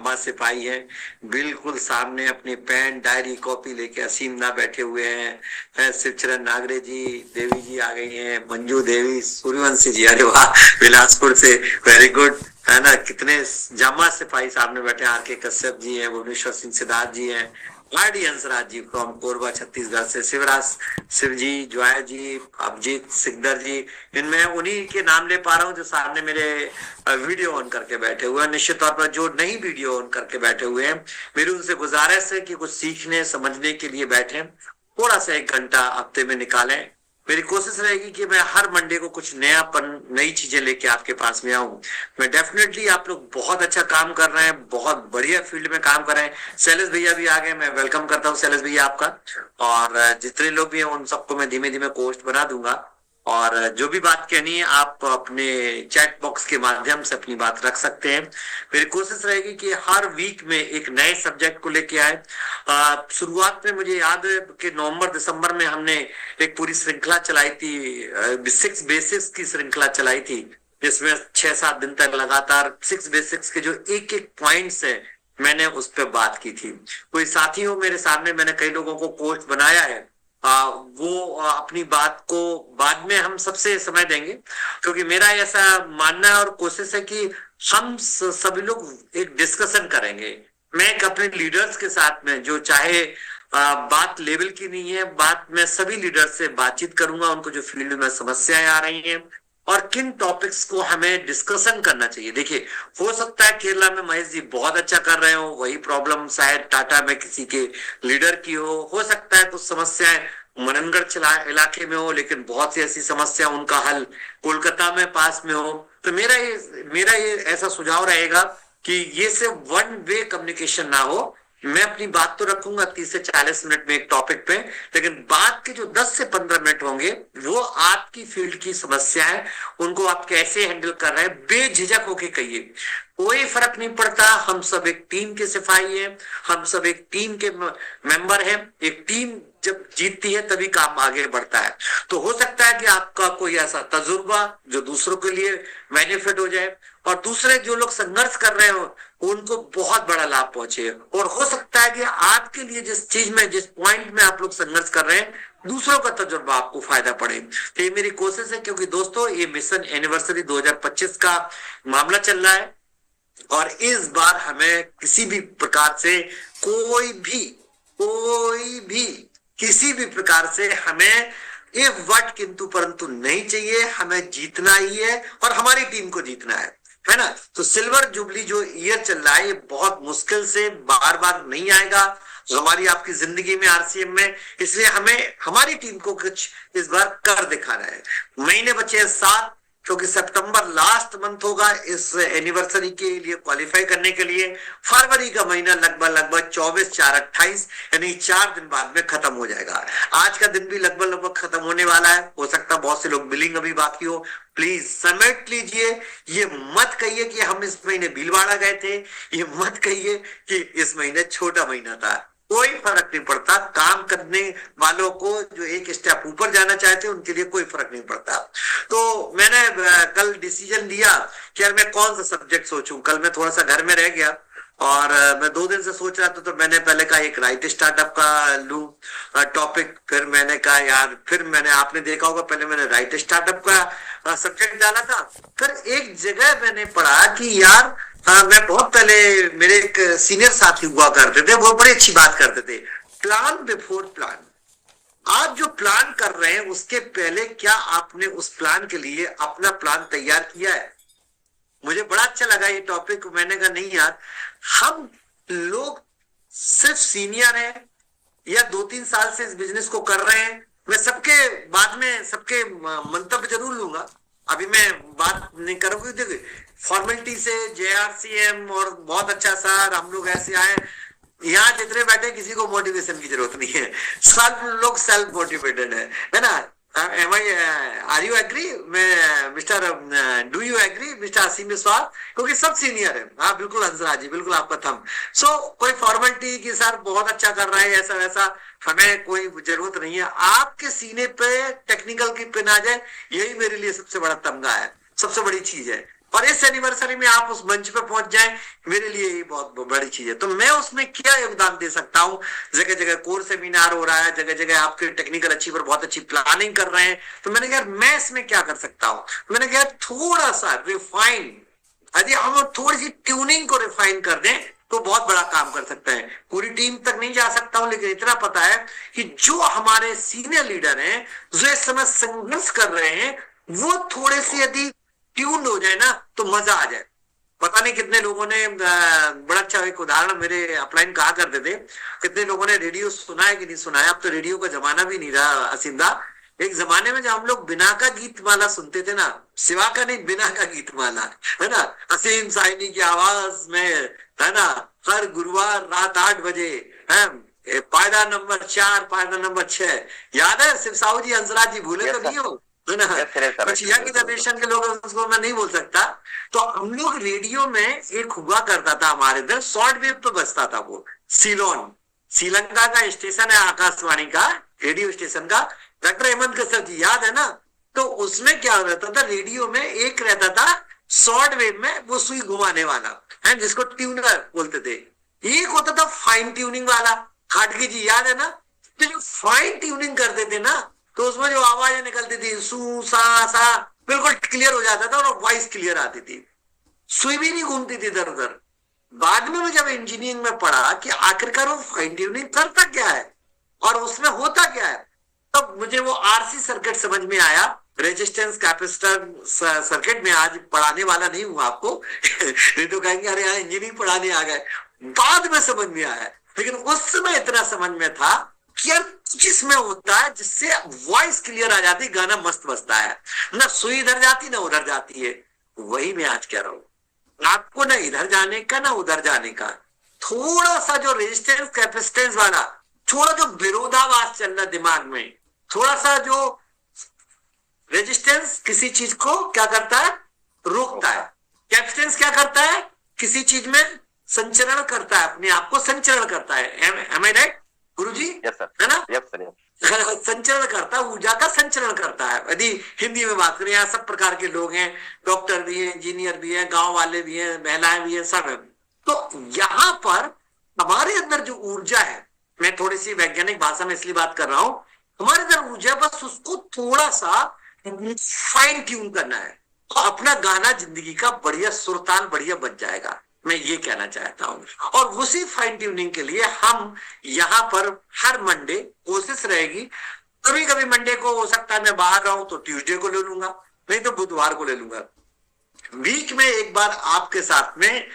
जांबा सिपाही हैं। बिल्कुल सामने अपनी पेन डायरी कॉपी लेके असीम ना बैठे हुए हैं। शिवचरण नागरे जी, देवी जी आ गई हैं, मंजू देवी, सूर्यवंशी जी, अरे वाह, बिलासपुर से, वेरी गुड, है ना। कितने जांबा सिपाही सामने बैठे हैं। आर के कश्यप जी हैं, भुवनेश्वर सिंह सिद्धार्थ जी हैं, R D Hansraj ji from Korba Chhattisgarh से, शिवराज शिव जी, ज्वाया जी, अभिजीत सिकदर जी। इनमें उन्हीं के नाम ले पा रहा हूँ जो सामने मेरे वीडियो ऑन करके बैठे हुए हैं। निश्चित तौर पर जो नहीं वीडियो ऑन करके बैठे हुए हैं, मेरी उनसे गुजारिश है कि कुछ सीखने समझने के लिए बैठे, थोड़ा सा 1 घंटा हफ्ते में निकालें। मेरी कोशिश रहेगी कि मैं हर मंडे को कुछ नयापन, नई चीजें लेके आपके पास में आऊं। मैं डेफिनेटली, आप लोग बहुत अच्छा काम कर रहे हैं, बहुत बढ़िया फील्ड में काम कर रहे हैं। शैलेश भैया भी आ गए, मैं वेलकम करता हूँ शैलेश भैया आपका। और जितने लोग भी हैं उन सबको मैं धीमे धीमे पोस्ट बना दूंगा। और जो भी बात कहनी है आप अपने चैट बॉक्स के माध्यम से अपनी बात रख सकते हैं। मेरी कोशिश रहेगी कि हर वीक में एक नए सब्जेक्ट को लेके आए। शुरुआत में मुझे याद है कि नवंबर दिसंबर में हमने एक पूरी श्रृंखला चलाई थी, 6 बेसिक्स की श्रृंखला चलाई थी, जिसमें 6-7 दिन तक लगातार 6 बेसिक्स के जो एक एक पॉइंट्स है, मैंने उस पर बात की थी। कोई साथी हो मेरे सामने, मैंने कई लोगों को पोस्ट बनाया है, वो अपनी बात को बाद में हम सबसे समय देंगे, क्योंकि मेरा ऐसा मानना है और कोशिश है कि हम सभी लोग एक डिस्कशन करेंगे। मैं एक अपने लीडर्स के साथ में, जो चाहे बात लेवल की नहीं है, बात मैं सभी लीडर्स से बातचीत करूंगा, उनको जो फील्ड में समस्याएं आ रही हैं और किन टॉपिक्स को हमें डिस्कशन करना चाहिए। देखिए, हो सकता है केरला में महेश जी बहुत अच्छा कर रहे हो, वही प्रॉब्लम शायद टाटा में किसी के लीडर की हो सकता है कुछ समस्याएं मननगढ़ इलाके में हो, लेकिन बहुत सी ऐसी समस्या उनका हल कोलकाता में पास में हो। तो मेरा ये ऐसा सुझाव रहेगा कि ये सिर्फ वन वे कम्युनिकेशन ना हो। मैं अपनी बात तो रखूंगा 30 से 40 मिनट में एक टॉपिक पे, लेकिन बात के जो 10 से 15 मिनट होंगे वो आपकी फील्ड की समस्या है, उनको आप कैसे हैंडल कर रहे हैं, बेझिझक होके कहिए। कोई फर्क नहीं पड़ता, हम सब एक टीम के सिपाही हैं, हम सब एक टीम के मेंबर हैं। एक टीम जब जीतती है तभी काम आगे बढ़ता है। तो हो सकता है कि आपका कोई ऐसा तजुर्बा जो दूसरों के लिए बेनिफिट हो जाए, और दूसरे जो लोग संघर्ष कर रहे हो उनको बहुत बड़ा लाभ पहुंचे। और हो सकता है कि आपके लिए जिस चीज में, जिस पॉइंट में आप लोग संघर्ष कर रहे हैं, दूसरों का तजुर्बा आपको फायदा पड़े। तो ये मेरी कोशिश है, क्योंकि दोस्तों ये मिशन एनिवर्सरी 2025 का मामला चल रहा है, और इस बार हमें किसी भी प्रकार से कोई भी किसी भी प्रकार से हमें ये वट किंतु परंतु नहीं चाहिए। हमें जीतना ही है और हमारी टीम को जीतना है ना। तो सिल्वर जुबली जो ईयर चल रहा है, ये बहुत मुश्किल से बार बार नहीं आएगा हमारी आपकी जिंदगी में, आरसीएम में। इसलिए हमें हमारी टीम को कुछ इस बार कर दिखाना है। महीने बचे हैं 7, क्योंकि सितंबर लास्ट मंथ होगा इस एनिवर्सरी के लिए क्वालिफाई करने के लिए। फरवरी का महीना लगभग 24/4/28, यानी 4 दिन बाद में खत्म हो जाएगा। आज का दिन भी लगभग खत्म होने वाला है। हो सकता है बहुत से लोग बिलिंग अभी बाकी हो, प्लीज समेट लीजिए। ये मत कहिए कि हम इस महीने भीलवाड़ा गए थे, ये मत कहिए कि इस महीने छोटा महीना था। कोई फर्क नहीं पड़ता। काम करने वालों को जो एक स्टेप ऊपर जाना चाहते हैं उनके लिए कोई फर्क नहीं पड़ता। तो मैंने कल डिसीजन लिया कि यार मैं कौन सा सब्जेक्ट सोचूं। कल मैं थोड़ा सा घर में रह गया और मैं 2 दिन से सोच रहा था, तो मैंने पहले कहा एक राइट स्टार्टअप का लूं टॉपिक, फिर मैंने कहा यार, फिर मैंने, आपने देखा होगा, पहले मैंने राइट स्टार्टअप का सब्जेक्ट डाला था। फिर एक जगह मैंने पढ़ा कि यार, मैं बहुत पहले, मेरे एक सीनियर साथी हुआ करते थे, वो बड़ी अच्छी बात करते थे, प्लान बिफोर प्लान। आप जो प्लान कर रहे हैं उसके पहले क्या आपने उस प्लान के लिए अपना प्लान तैयार किया है? मुझे बड़ा अच्छा लगा ये टॉपिक। मैंने कहा नहीं यार, हम लोग सिर्फ सीनियर हैं या 2-3 साल से इस बिजनेस को कर रहे हैं। मैं सबके बाद में सबके मंतव्य जरूर लूंगा, अभी मैं बात नहीं करूंगी। देखिए, फॉर्मेलिटी से जेआरसीएम और बहुत अच्छा सर, हम लोग ऐसे आए, यहाँ जितने बैठे किसी को मोटिवेशन की जरूरत नहीं है, सब लोग सेल्फ मोटिवेटेड है ना। Am I, are you agree mister, do you agree mister Aseem Vishwas? क्योंकि सब सीनियर है। हाँ बिल्कुल हंसराज जी, बिल्कुल आपका थम। सो कोई फॉर्मेलिटी की सर बहुत अच्छा कर रहा है ऐसा वैसा, हमें कोई जरूरत नहीं है। आपके सीने पे टेक्निकल की पिन आ जाए, यही मेरे लिए सबसे बड़ा तमगा है, सबसे बड़ी चीज है। और इस एनिवर्सरी में आप उस मंच पे पहुंच जाएं, मेरे लिए ये बहुत बड़ी चीज है। तो मैं उसमें क्या योगदान दे सकता हूँ? जगह जगह कोर्स सेमिनार हो रहा है, जगह जगह आपके टेक्निकल अचीवर बहुत अच्छी प्लानिंग कर रहे हैं, तो मैंने कहा मैं इसमें क्या कर सकता हूँ? मैंने कहा थोड़ा सा रिफाइन, यदि हम थोड़ी सी ट्यूनिंग को रिफाइन कर दें तो बहुत बड़ा काम कर सकते हैं। पूरी टीम तक नहीं जा सकता हूं, लेकिन इतना पता है कि जो हमारे सीनियर लीडर हैं, जो इस समय संघर्ष कर रहे हैं, वो थोड़े से यदि ट्यून हो जाए ना तो मजा आ जाए। पता नहीं कितने लोगों ने, बड़ा अच्छा एक उदाहरण मेरे अपलाइन कहा करते थे, कितने लोगों ने रेडियो सुना है कि नहीं सुना है? अब तो रेडियो का जमाना भी नहीं रहा असिंदा। एक जमाने में जब हम लोग बिना का गीत माला सुनते थे ना, सिवा का नहीं, बिना का गीत माला, है ना, असीम साइनी की आवाज में, है ना, हर गुरुवार रात 8 बजे, है, पायदा नंबर 4, पायदा नंबर 6, याद है? शिव साहू जी, हंसराज जी, भूले तो नहीं हो, है ना? कुछ यंग जनरेशन के लोग, उसको मैं नहीं बोल सकता। तो हम लोग रेडियो में एक हुआ करता था हमारे इधर, शॉर्ट वेव पे बजता था वो, सीलोन, श्रीलंका का स्टेशन है आकाशवाणी का, रेडियो स्टेशन का, डॉक्टर हेमंत कश्यप जी, याद है ना? तो उसमें क्या रहता था, रेडियो में एक रहता था शॉर्ट वेव में वो सुई घुमाने वाला है, जिसको ट्यूनर बोलते थे। एक होता था फाइन ट्यूनिंग वाला, खाटगी जी, याद है ना? तो जो फाइन ट्यूनिंग करते थे ना, तो उसमें जो आवाजें निकलती थी, सू सा सा, बिल्कुल क्लियर हो जाता था और वॉइस क्लियर आती थी, सुई भी नहीं घूमती थी इधर उधर। बाद में मैं जब इंजीनियरिंग में पढ़ा कि आखिरकार वो फाइन ट्यूनिंग करता क्या है और उसमें होता क्या है, तब मुझे वो आरसी सर्किट समझ में आया, रेजिस्टेंस कैपेसिटर सर्किट में। आज पढ़ाने वाला नहीं हूं आपको नहीं तो कहेंगे अरे यहाँ इंजीनियरिंग पढ़ाने आ गए, बाद में समझ में आया, लेकिन उस समय इतना समझ में था कि यार कुछ इसमें होता है जिससे वॉइस क्लियर आ जाती, गाना मस्त बजता है ना, सुई इधर जाती ना उधर जाती है। वही मैं आज कह रहा हूं, आपको ना इधर जाने का ना उधर जाने का, थोड़ा सा जो रेजिस्टेंस कैपेसिटेंस वाला, थोड़ा जो विरोधाभास चल रहा दिमाग में, थोड़ा सा जो रेजिस्टेंस किसी चीज को क्या करता है, रोकता है। कैपेसिटेंस क्या करता है, किसी चीज में संचरण करता है, अपने आप को संचरण करता है। एम आई राइट गुरु जी? है ना? संचरण करता है, ऊर्जा का संचरण करता है। यदि हिंदी में बात करें, यहाँ सब प्रकार के लोग हैं, डॉक्टर भी हैं, इंजीनियर भी हैं, गांव वाले भी हैं, महिलाएं भी हैं, सब है। तो यहाँ पर हमारे अंदर जो ऊर्जा है, मैं थोड़ी सी वैज्ञानिक भाषा में इसलिए बात कर रहा हूं, हमारे अंदर ऊर्जा, बस उसको थोड़ा सा फाइन ट्यून करना है, तो अपना गाना जिंदगी का बढ़िया सुरताल बढ़िया बन जाएगा, मैं ये कहना चाहता हूं। और उसी फाइन ट्यूनिंग के लिए हम यहाँ पर हर मंडे, कोशिश रहेगी, कभी कभी मंडे को हो सकता है मैं बाहर रहूं तो ट्यूसडे को ले लूंगा, नहीं तो बुधवार को ले लूंगा। वीक में एक बार आपके साथ में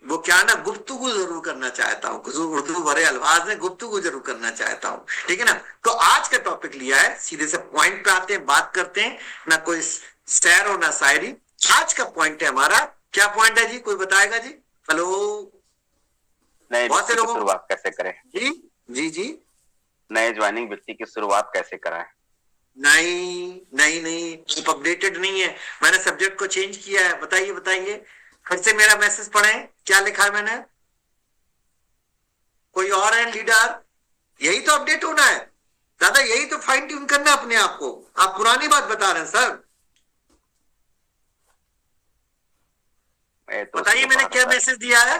वो क्या ना, गुफ्तगू जरूर करना चाहता हूँ, कुछ उर्दू भरे अल्फाज में गुफ्तगू जरूर करना चाहता हूँ, ठीक है ना? तो आज का टॉपिक लिया है, सीधे से पॉइंट पे आते हैं, बात करते हैं, ना कोई शेर और ना शायरी। आज का पॉइंट है हमारा, क्या पॉइंट है जी, कोई बताएगा जी? हेलो, बहुत से लोगों शुरुआत कैसे करें? जी जी जी, नए ज्वाइनिंग व्यक्ति की शुरुआत कैसे कराएं? नहीं नहीं नहीं, आप अपडेटेड नहीं है, मैंने सब्जेक्ट को चेंज किया है। बताइए बताइए, फिर से मेरा मैसेज पढ़ें, क्या लिखा है मैंने? कोई और है लीडर? यही तो अपडेट होना है दादा, यही तो फाइन ट्यून करना है अपने आप को। आप पुरानी बात बता रहे हैं सर, तो बताइए मैंने क्या मैसेज दिया है?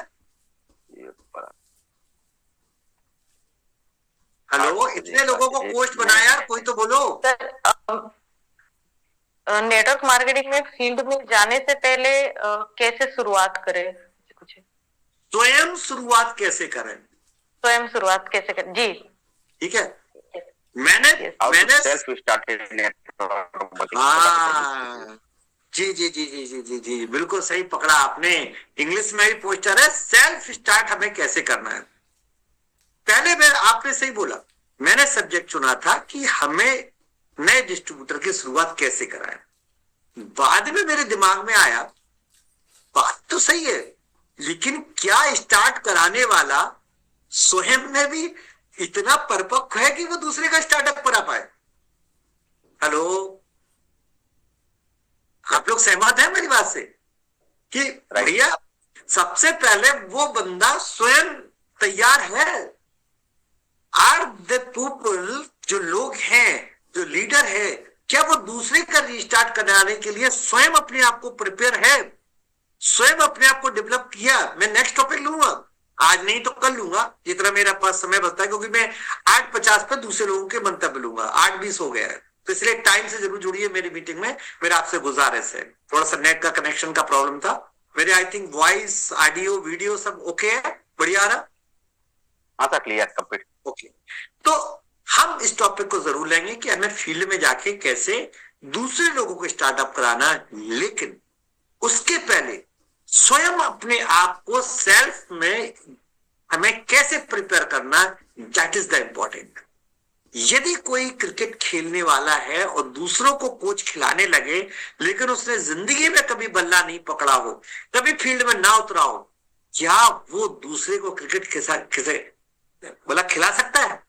हेलो, इतने लोगों को पोस्ट बनाया, कोई तो बोलो। नेटवर्क मार्केटिंग में फील्ड में जाने से पहले कैसे शुरुआत करें? कुछ स्वयं शुरुआत कैसे करें? स्वयं शुरुआत कैसे करें जी, ठीक है। मैंने सेल्फ स्टार्टेड नेटवर्क, जी जी जी जी जी जी जी, बिल्कुल सही पकड़ा आपने। इंग्लिश में भी पोस्टर है, सेल्फ स्टार्ट हमें कैसे करना है। पहले मैं आपने सही बोला, मैंने सब्जेक्ट चुना था कि हमें नए डिस्ट्रीब्यूटर की शुरुआत कैसे कराएं। बाद में मेरे दिमाग में आया, बात तो सही है, लेकिन क्या स्टार्ट कराने वाला स्वयं में भी इतना परिपक्व है कि वो दूसरे का स्टार्टअप करा पाए? हेलो, आप लोग सहमत हैं मेरी बात से कि भैया सबसे पहले वो बंदा स्वयं तैयार है? आर द पीपल, जो लोग हैं, जो लीडर है, क्या वो दूसरे का रिस्टार्ट कराने के लिए स्वयं अपने आप को प्रिपेयर है, स्वयं अपने आप को डेवलप किया? मैं नेक्स्ट टॉपिक लूंगा, आज नहीं तो कल लूंगा, जितना मेरा पास समय बचता है, क्योंकि मैं 8:50 पे दूसरे लोगों के मंतव्य लूंगा, 8:20 हो गया है, तो इसलिए टाइम से जरूर जुड़िए मेरी मीटिंग में। मेरा आपसे गुजारिश है, थोड़ा सा नेट का कनेक्शन का प्रॉब्लम था मेरे। I think voice, audio, video सब ओके है, बढ़िया आ रहा? हाँ सर, क्लियर, कंप्लीट। ओके, तो हम इस टॉपिक को जरूर लेंगे कि हमें फील्ड में जाके कैसे दूसरे लोगों को स्टार्टअप कराना, लेकिन उसके पहले स्वयं अपने आप को सेल्फ में हमें कैसे प्रिपेयर करना, दैट इज द इंपॉर्टेंट। यदि कोई क्रिकेट खेलने वाला है और दूसरों को कोच खिलाने लगे, लेकिन उसने जिंदगी में कभी बल्ला नहीं पकड़ा हो, कभी फील्ड में ना उतरा हो, क्या वो दूसरे को क्रिकेट किसे बोला खिला सकता है?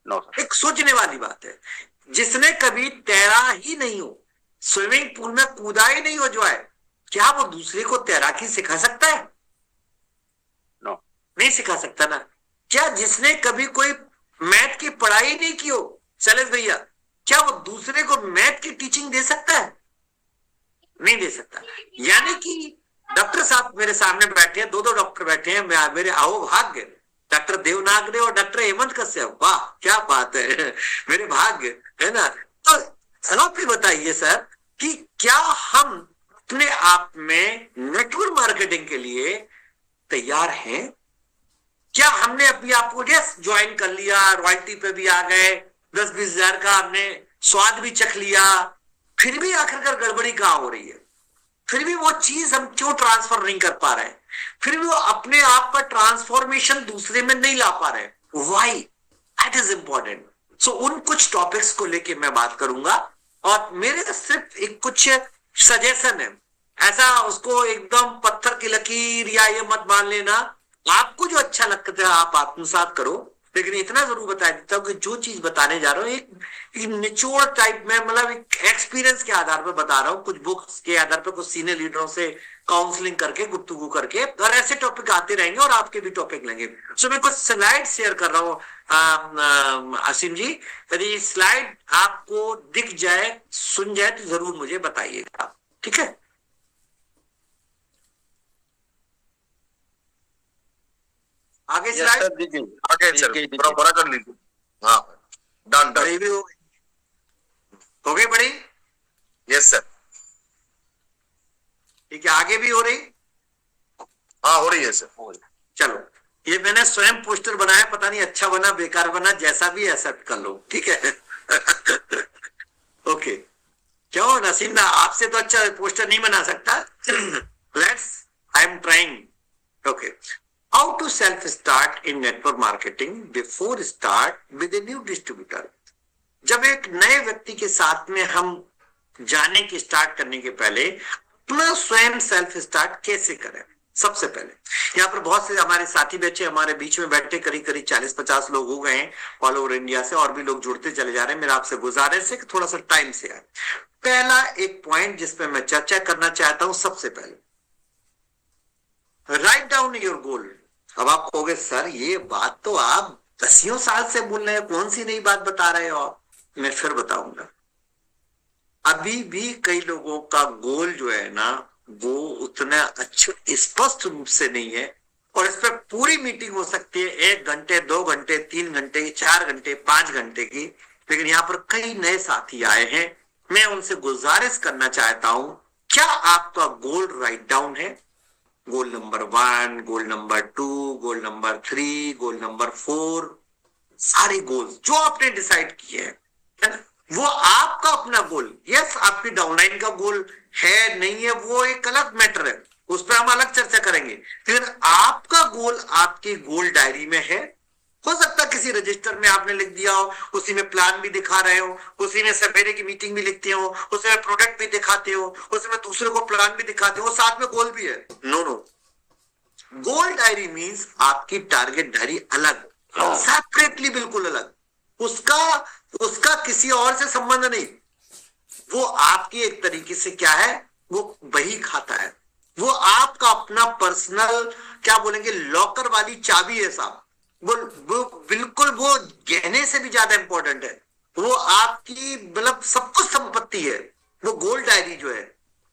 No sir. एक सोचने वाली बात है। जिसने कभी तैरा ही नहीं हो, स्विमिंग पूल में कूदा ही नहीं हो जो है, क्या वो दूसरे को तैराकी सिखा सकता है? नो, नहीं सिखा सकता ना। क्या जिसने कभी कोई मैथ की पढ़ाई नहीं की हो, शैलेश भैया, क्या वो दूसरे को मैथ की टीचिंग दे सकता है? नहीं दे सकता। यानी कि डॉक्टर साहब मेरे सामने बैठे हैं, दो डॉक्टर बैठे हैं, मेरे आओ भाग्य, डॉक्टर देवनागरे और डॉक्टर हेमंत कश्यप, वाह क्या बात है, मेरे भाग्य है ना। तो आप ही बताइए सर कि क्या हम अपने आप में नेटवर्क मार्केटिंग के लिए तैयार हैं? क्या हमने अभी आपको ज्वाइन कर लिया, रॉयल्टी पे भी आ गए, 10-20 हजार का हमने स्वाद भी चख लिया, फिर भी आखिरकार गड़बड़ी कहां हो रही है? फिर भी वो चीज हम क्यों ट्रांसफर नहीं कर पा रहे हैं? फिर भी वो अपने आप का ट्रांसफॉर्मेशन दूसरे में नहीं ला पा रहे? Why? That is important. So उन कुछ टॉपिक्स को लेके मैं बात करूंगा, और मेरे सिर्फ एक कुछ सजेशन है। ऐसा उसको एकदम पत्थर की लकीर या ये मत मान लेना, आपको जो अच्छा लगता है आप आत्मसात करो, लेकिन इतना जरूर बता देता हूं कि जो चीज बताने जा रहा हूं एक निचोड़ टाइप में, मतलब एक एक्सपीरियंस के आधार पर बता रहा हूं, कुछ बुक्स के आधार पर, कुछ सीनियर लीडरों से काउंसलिंग करके, गुफ्तगू करके, और ऐसे टॉपिक आते रहेंगे और आपके भी टॉपिक लेंगे। सो मैं कुछ स्लाइड शेयर कर रहा हूं असीम जी, यदि स्लाइड आपको दिख जाए, सुन जाए तो जरूर मुझे बताइएगा, ठीक है? आगे स्लाइड आगे सर पूरा बड़ा कर लीजिए। हाँ, डन डन। बड़ी भी हो गई बड़ी? Yes sir. ठीक है, आगे भी हो रही? हाँ हो रही है सर। चलो, ये मैंने स्वयं पोस्टर बनाया, पता नहीं अच्छा बना बेकार बना, जैसा भी एक्सेप्ट कर लो, ठीक है? ओके, क्यों नसीम ना, आपसे तो अच्छा पोस्टर नहीं बना सकता। Let's, I am trying. Okay, how to self start in network marketing before start with a new distributor। जब एक नए व्यक्ति के साथ में हम जाने की स्टार्ट करने के पहले अपना स्वयं सेल्फ स्टार्ट कैसे करें? सबसे पहले यहाँ पर बहुत से हमारे साथी बच्चे हमारे बीच में बैठे, करीब 40-50 लोग हो गए हैं ऑल ओवर इंडिया से, और भी लोग जुड़ते चले जा रहे हैं। मेरा आपसे गुजारिश है कि थोड़ा सा टाइम से आए। पहला एक पॉइंट जिसपे मैं चर्चा करना चाहता हूं, सबसे पहले राइट डाउन योर गोल। अब आप कहोगे सर ये बात तो आप 10 साल से बोल रहे हैं, कौन सी नई बात बता रहे हो आप? मैं फिर बताऊंगा। अभी भी कई लोगों का गोल जो है ना, वो उतना अच्छा स्पष्ट रूप से नहीं है, और इस पर पूरी मीटिंग हो सकती है 1 घंटे, 2 घंटे, 3 घंटे, 4 घंटे, 5 घंटे की। लेकिन यहाँ पर कई नए साथी आए हैं, मैं उनसे गुजारिश करना चाहता हूं, क्या आपका गोल राइट डाउन है? Goal number 1, goal number 2, goal number 3, goal number 4, सारे गोल्स जो आपने डिसाइड किए हैं, है ना, वो आपका अपना गोल। यस, आपकी डाउनलाइन का गोल है नहीं है वो एक अलग मैटर है, उस पर हम अलग चर्चा करेंगे, लेकिन आपका गोल आपकी गोल डायरी में है। हो सकता है किसी रजिस्टर में आपने लिख दिया हो, उसी में प्लान भी दिखा रहे हो, उसी में सवेरे की मीटिंग भी लिखते हो, उसी में प्रोडक्ट भी दिखाते हो, उसी में दूसरे को प्लान भी दिखाते हो, साथ में गोल भी है। नो नो, गोल डायरी मीन्स आपकी टारगेट डायरी अलग, सेपरेटली, बिल्कुल अलग, उसका किसी और से संबंध नहीं। वो आपकी एक तरीके से क्या है, वो बही खाता है, वो आपका अपना पर्सनल क्या बोलेंगे लॉकर वाली चाबी है साहब। वो बिल्कुल वो गहने से भी ज्यादा इंपॉर्टेंट है। वो आपकी मतलब सब कुछ संपत्ति है। वो गोल्ड डायरी जो है,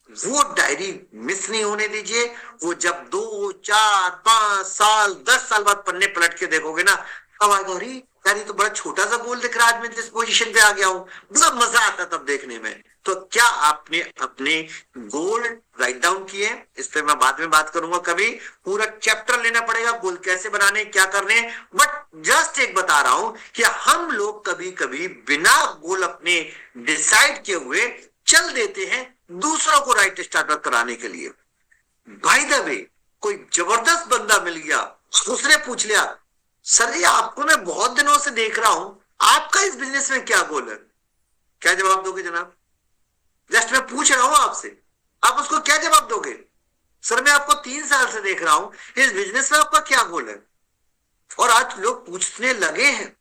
वो डायरी मिस नहीं होने दीजिए। वो जब 2, 4, 5 साल 10 साल बाद पन्ने पलट के देखोगे ना, अब आएगा अरे यार ये तो बड़ा छोटा सा गोल दिख रहा है, आज मैं जिस पोजीशन पे आ गया हूं, बड़ा मजा आता तब देखने में। तो क्या आपने अपने गोल राइट डाउन किए? इस पे मैं बाद में बात करूंगा, कभी पूरा चैप्टर लेना पड़ेगा गोल कैसे बनाने, क्या करने। बट जस्ट एक बता रहा हूं कि हम लोग कभी कभी बिना गोल अपने डिसाइड किए हुए चल देते हैं दूसरों को राइट स्टार्ट कराने के लिए। बाय द वे, कोई जबरदस्त बंदा मिल गया, उसने पूछ लिया सर जी आपको मैं बहुत दिनों से देख रहा हूं, आपका इस बिजनेस में क्या गोल है? क्या जवाब दोगे जनाब? जस्ट मैं पूछ रहा हूं आपसे, आप उसको क्या जवाब दोगे? सर मैं आपको 3 साल से देख रहा हूं, इस बिजनेस में आपका क्या गोल है? और आज लोग पूछने लगे हैं।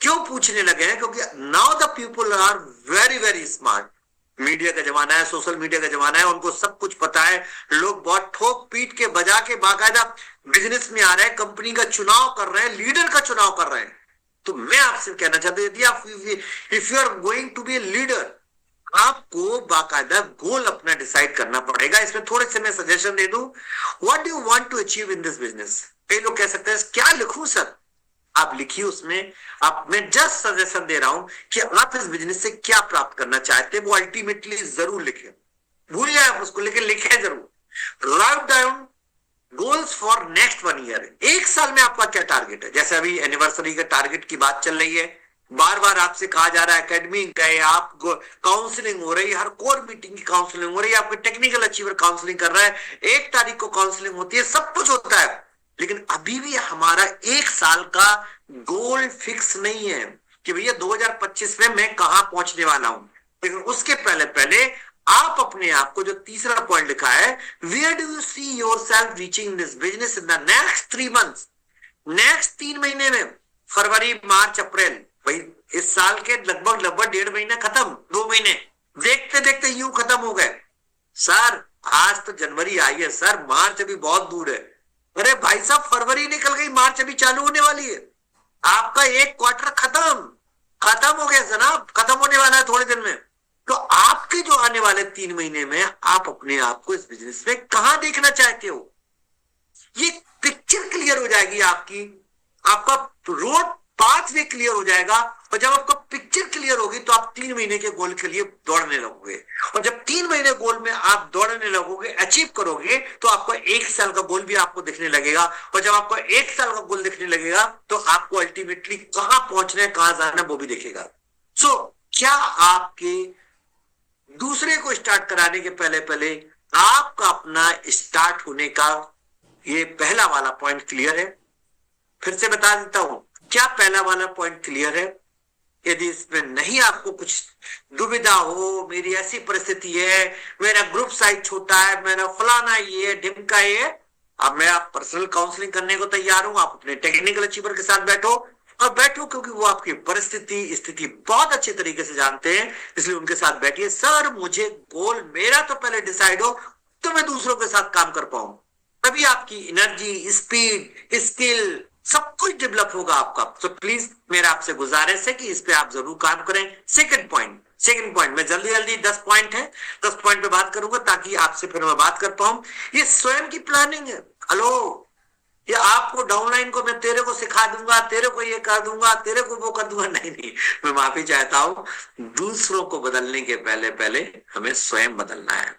क्यों पूछने लगे हैं? क्योंकि now the people are very very smart. Media का जमाना है, सोशल मीडिया का जमाना है, उनको सब कुछ पता है। लोग बहुत ठोक पीट के बजा के बाकायदा बिजनेस में आ रहे हैं, कंपनी का चुनाव कर रहे हैं, लीडर का चुनाव कर रहे हैं। तो मैं आपसे कहना चाहता हूं, यदि आप if you are going to be a leader, आपको बाकायदा गोल अपना डिसाइड करना पड़ेगा। इसमें थोड़े से मैं सजेशन दे दूं, what do you want to achieve in this business. कई लोग कह सकते हैं क्या लिखूं सर, आप लिखिए उसमें। आप मैं जस्ट सजेशन दे रहा हूं कि आप इस बिजनेस से क्या प्राप्त करना चाहते हैं, वो अल्टीमेटली जरूर लिखें। भूल जाए आप उसको, लेकिन लिखें जरूर। Write down goals for next 1 year. 1 साल में आपका क्या टारगेट है? जैसे अभी एनिवर्सरी के टारगेट की बात चल रही है, बार बार आपसे कहा जा रहा है एकेडमी गए आप, काउंसलिंग हो रही है, हर कोर मीटिंग की काउंसलिंग हो रही है, आपके टेक्निकल अचीवर काउंसलिंग कर रहा है, 1 तारीख को काउंसलिंग होती है, सब कुछ होता है। लेकिन अभी भी हमारा 1 साल का गोल फिक्स नहीं है कि भैया 2025 में मैं कहां पहुंचने वाला हूं। लेकिन उसके पहले पहले आप अपने आप को, जो तीसरा पॉइंट लिखा है, where do you see yourself reaching this business in the next 3 months. Next 3 महीने में, फरवरी, मार्च, अप्रैल, भाई इस साल के लगभग 1.5 महीने खत्म, 2 महीने देखते देखते यूं खत्म हो गए। सर आज तो जनवरी आई है सर, मार्च अभी बहुत दूर है। अरे भाई साहब फरवरी निकल गई, मार्च अभी चालू होने वाली है। आपका 1 क्वार्टर खत्म हो गया जनाब, खत्म होने वाला है थोड़े दिन में। तो आपके जो आने वाले 3 महीने में आप अपने आप को इस बिजनेस में कहां देखना चाहते हो, ये पिक्चर क्लियर हो जाएगी आपकी, आपका रोड पाथ वे क्लियर हो जाएगा। और जब आपको पिक्चर क्लियर होगी तो आप 3 महीने के गोल के लिए दौड़ने लगोगे। और जब 3 महीने गोल में आप दौड़ने लगोगे, अचीव करोगे, तो आपको 1 साल का गोल भी आपको दिखने लगेगा। और जब आपको 1 साल का गोल दिखने लगेगा तो आपको अल्टीमेटली कहां पहुंचना है, कहां जाना है, वो भी दिखेगा। सो क्या आपके दूसरे को स्टार्ट कराने के पहले पहले आपका अपना स्टार्ट होने का ये पहला वाला पॉइंट क्लियर है? फिर से बता देता हूं, क्या पहला वाला पॉइंट क्लियर है? यदि इसमें नहीं आपको कुछ दुविधा हो, मेरी ऐसी परिस्थिति है, मेरा ग्रुप साइज छोटा है, मेरा फलाना ये है, ढिमका ये है, अब मैं आप पर्सनल काउंसलिंग करने को तैयार हूं। आप अपने टेक्निकल अचीवर के साथ बैठो, और बैठो क्योंकि वो आपकी परिस्थिति स्थिति बहुत अच्छे तरीके से जानते हैं, इसलिए उनके साथ बैठिए। सर मुझे गोल मेरा तो पहले डिसाइड हो तो मैं दूसरों के साथ काम कर पाऊं, तभी आपकी एनर्जी, स्पीड, स्किल सब कुछ डेवलप होगा आपका। तो प्लीज मेरा आपसे गुजारिश है कि इस पे आप जरूर काम करें। सेकंड पॉइंट मैं जल्दी 10 पॉइंट है, 10 पॉइंट पे बात करूंगा ताकि आपसे फिर मैं बात कर पाऊं। ये स्वयं की प्लानिंग है। हेलो, ये आपको डाउनलाइन को मैं तेरे को सिखा दूंगा, तेरे को ये कर दूंगा, तेरे को वो कर दूंगा, नहीं, मैं माफी चाहता हूं। दूसरों को बदलने के पहले पहले हमें स्वयं बदलना है।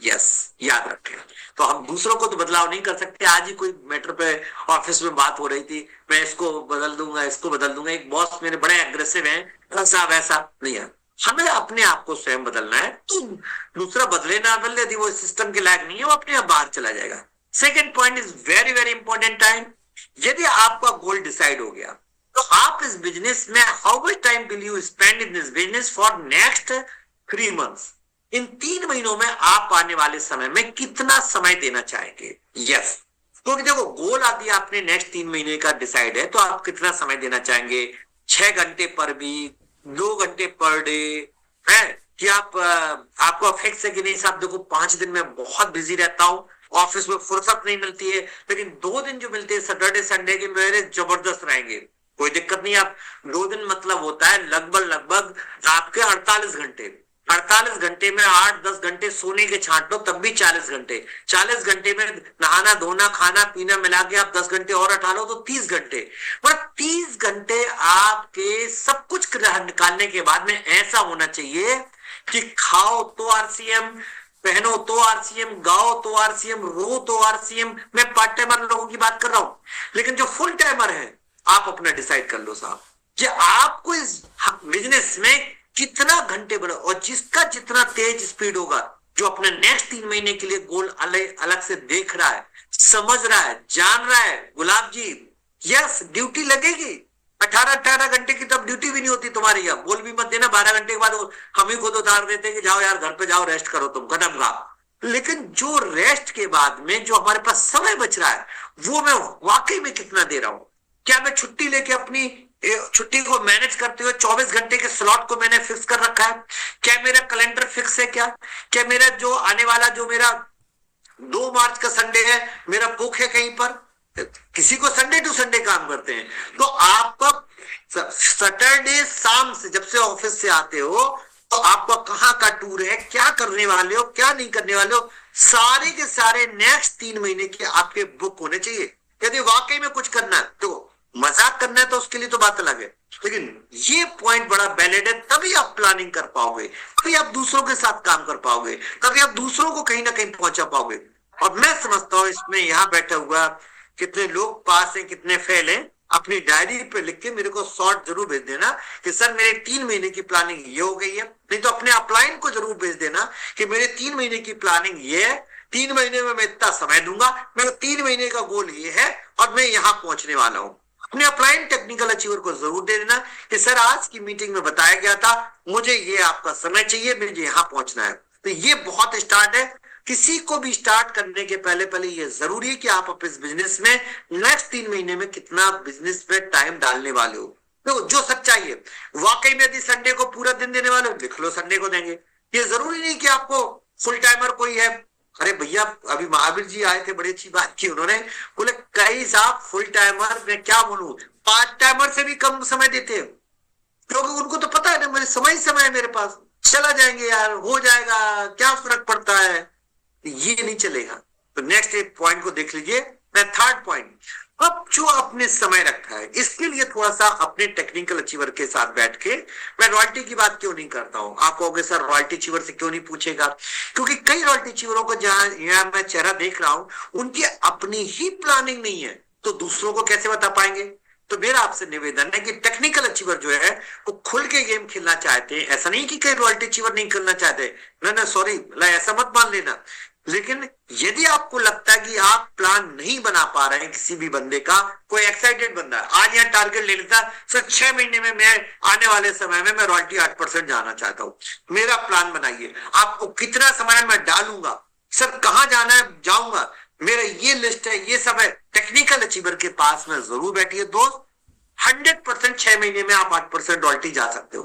यस, याद रखें। तो हम दूसरों को तो बदलाव नहीं कर सकते। आज ही कोई मैटर पे ऑफिस में बात हो रही थी, मैं इसको बदल दूंगा, इसको बदल दूंगा। एक बॉस मेरे बड़े एग्रेसिव हैं, ऐसा वैसा नहीं है। हमें अपने आप को स्वयं बदलना है। तो दूसरा बदले ना बदले, यदि वो सिस्टम के लायक नहीं है, वो अपने आप बाहर चला जाएगा। Second point is very very important time. यदि आपका गोल डिसाइड हो गया तो आप इस बिजनेस में how much time will you spend in this business for next 3 months. इन 3 महीनों में आप आने वाले समय में कितना समय देना चाहेंगे? यस, क्योंकि देखो गोल आदि आपने नेक्स्ट 3 महीने का डिसाइड है, तो आप कितना समय देना चाहेंगे? 6 घंटे पर वीक, 2 घंटे पर डे है कि आपको फिक्स है कि नहीं साहब देखो 5 दिन में बहुत बिजी रहता हूं, ऑफिस में फुर्सत नहीं मिलती है, लेकिन 2 दिन जो मिलते हैं सैटरडे संडे के मेरे जबरदस्त रहेंगे। कोई दिक्कत नहीं। आप 2 दिन मतलब होता है लगभग आपके 48 घंटे। 48 घंटे में 8-10 घंटे सोने के छांट लो तब भी 40 घंटे। 40 घंटे में नहाना धोना खाना पीना मिला के आप 10 घंटे और हटा लो तो 30 घंटे। मतलब 30 घंटे आपके सब कुछ निकालने के बाद में ऐसा होना चाहिए कि खाओ तो आरसीएम, पहनो तो आरसीएम, गाओ तो आरसीएम, रो तो आरसीएम। मैं पार्ट टाइमर लोगों की बात कर रहा हूं, लेकिन जो फुल टाइमर है आप अपना डिसाइड कर लो साहब कि आपको इस बिजनेस में कितना घंटे बढ़ा, और जिसका जितना तेज स्पीड होगा, जो अपने नेक्स्ट 3 महीने के लिए गोल अलग अलग से देख रहा है, समझ रहा है, जान रहा है। गुलाब जी यस, ड्यूटी लगेगी 18 घंटे की, तब ड्यूटी भी नहीं होती तुम्हारी। यहाँ बोल भी मत देना 12 घंटे के बाद हम ही खुद उतार देते हैं कि जाओ यार घर पे जाओ रेस्ट करो, तुम खत्म का। लेकिन जो रेस्ट के बाद में जो हमारे पास समय बच रहा है वो मैं वाकई में कितना दे रहा हूं। क्या मैं छुट्टी लेके अपनी छुट्टी को मैनेज करते हुए 24 घंटे के स्लॉट को मैंने फिक्स कर रखा है? क्या मेरा कैलेंडर फिक्स है? क्या मेरा जो आने वाला जो मेरा 2 मार्च का संडे है मेरा बुक है कहीं पर? किसी को संडे टू संडे काम करते हैं, तो आपका सैटरडे शाम से जब से ऑफिस से आते हो तो आपका कहाँ का टूर है, क्या करने वाले हो, क्या नहीं करने वाले हो, सारे के सारे नेक्स्ट 3 महीने के आपके बुक होने चाहिए। यदि वाकई में कुछ करना है तो मजाक करना है तो उसके लिए तो बात अलग है, लेकिन ये पॉइंट बड़ा वैलिड है। तभी आप प्लानिंग कर पाओगे, तभी आप दूसरों के साथ काम कर पाओगे, तभी आप दूसरों को कहीं ना कहीं पहुंचा पाओगे। और मैं समझता हूं इसमें यहाँ बैठा हुआ कितने लोग पास हैं कितने फेल हैं, अपनी डायरी पे लिख के मेरे को शॉर्ट जरूर भेज देना कि सर मेरे 3 महीने की प्लानिंग ये हो गई है। नहीं तो अपने अपलाइन को जरूर भेज देना कि मेरे 3 महीने की प्लानिंग ये है, 3 महीने में मैं इतना समय दूंगा, मेरा 3 महीने का गोल ये है और मैं यहां पहुंचने वाला हूं। अपने अपलाइन टेक्निकल अचीवर को जरूर दे देना कि सर आज की मीटिंग में बताया गया था मुझे ये आपका समय चाहिए, मुझे यहां पहुंचना है। तो ये बहुत स्टार्ट है। किसी को भी स्टार्ट करने के पहले ये जरूरी है कि आप अपने बिजनेस में नेक्स्ट 3 महीने में कितना बिजनेस में टाइम डालने वाले हो। तो जो सच्चाई है, वाकई में यदि संडे को पूरा दिन देने वाले हो लिख लो संडे को देंगे। ये जरूरी नहीं कि आपको फुल टाइमर कोई है। अरे भैया अभी महावीर जी आए थे, बड़ी अच्छी बात की उन्होंने, बोले कई साहब फुल टाइमर मैं क्या बोलूं, पार्ट टाइमर से भी कम समय देते हैं, क्योंकि उनको तो पता है ना मेरे समय है मेरे पास, चला जाएंगे यार, हो जाएगा, क्या फर्क पड़ता है। ये नहीं चलेगा। तो नेक्स्ट एक पॉइंट को देख लीजिए। मैं थर्ड पॉइंट, अब जो आपने समय रखा है इसके लिए थोड़ा सा अपने टेक्निकल अचीवर के साथ बैठ के, मैं रॉयल्टी की बात क्यों नहीं करता हूं, आप कहोगे सर रॉयल्टी अचीवर से क्यों नहीं पूछेगा, क्योंकि कई रॉयल्टी अचीवरों को जहां यहाँ मैं चेहरा देख रहा हूं उनकी अपनी ही प्लानिंग नहीं है, तो दूसरों को कैसे बता पाएंगे। तो मेरा आपसे निवेदन है कि टेक्निकल अचीवर जो है वो खुल के गेम खेलना चाहते हैं। ऐसा नहीं कि कई रॉयल्टी अचीवर नहीं खेलना चाहते, ना सॉरी ऐसा मत मान लेना। लेकिन यदि आपको लगता है कि आप प्लान नहीं बना पा रहे हैं किसी भी बंदे का, कोई एक्साइटेड बंदा आज यहाँ टारगेट ले लेता सर 6 महीने में मैं आने वाले समय में मैं रॉयल्टी 8% जाना चाहता हूं, मेरा प्लान बनाइए, आपको कितना समय मैं डालूंगा, सर कहां जाना है जाऊंगा, मेरा ये लिस्ट है, ये सब है। टेक्निकल अचीवर के पास में जरूर बैठिए दोस्त, 100% 6 महीने में आप 8% रॉयल्टी जा सकते हो।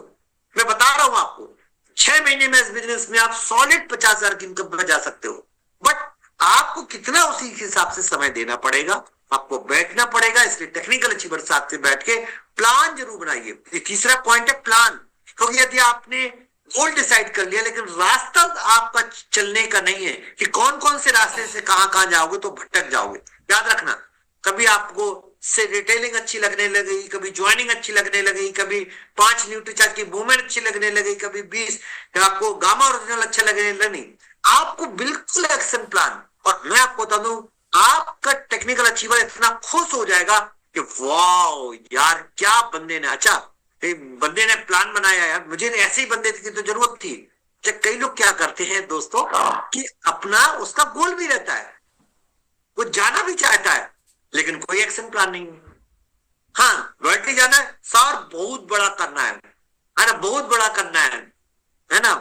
मैं बता रहा हूं आपको 6 महीने में इस बिजनेस में आप सॉलिड 50,000 की इनकम पर जा सकते हो, बट आपको कितना उसी हिसाब से समय देना पड़ेगा, आपको बैठना पड़ेगा। इसलिए टेक्निकल अचीवर साथ से बैठ के प्लान जरूर बनाइए। तीसरा पॉइंट है प्लान, क्योंकि यदि आपने गोल डिसाइड कर लिया लेकिन रास्ता आपका चलने का नहीं है कि कौन कौन से रास्ते से कहां जाओगे तो भटक जाओगे। याद रखना, कभी आपको से रिटेलिंग अच्छी लगने लगेगी, कभी ज्वाइनिंग अच्छी लगने लगेगी, कभी 5 न्यूट्रीचार्ज की वुमेन अच्छी लगने लगेगी, कभी 20 आपको गामा ओरिजिनल अच्छा लगने लगे। आपको बिल्कुल एक्शन प्लान, और मैं आपको बता दूं आपका टेक्निकल अचीवर इतना खुश हो जाएगा कि वाओ यार क्या बंदे ने, अच्छा बंदे ने प्लान बनाया यार, मुझे ऐसे ही बंदे की तो जरूरत थी। कई लोग क्या करते हैं दोस्तों कि अपना उसका गोल भी रहता है, वो जाना भी चाहता है लेकिन कोई एक्शन प्लान नहीं है। हाँ रॉयल्टी जाना है सर, बहुत बड़ा करना है ना, बहुत बड़ा करना है ना।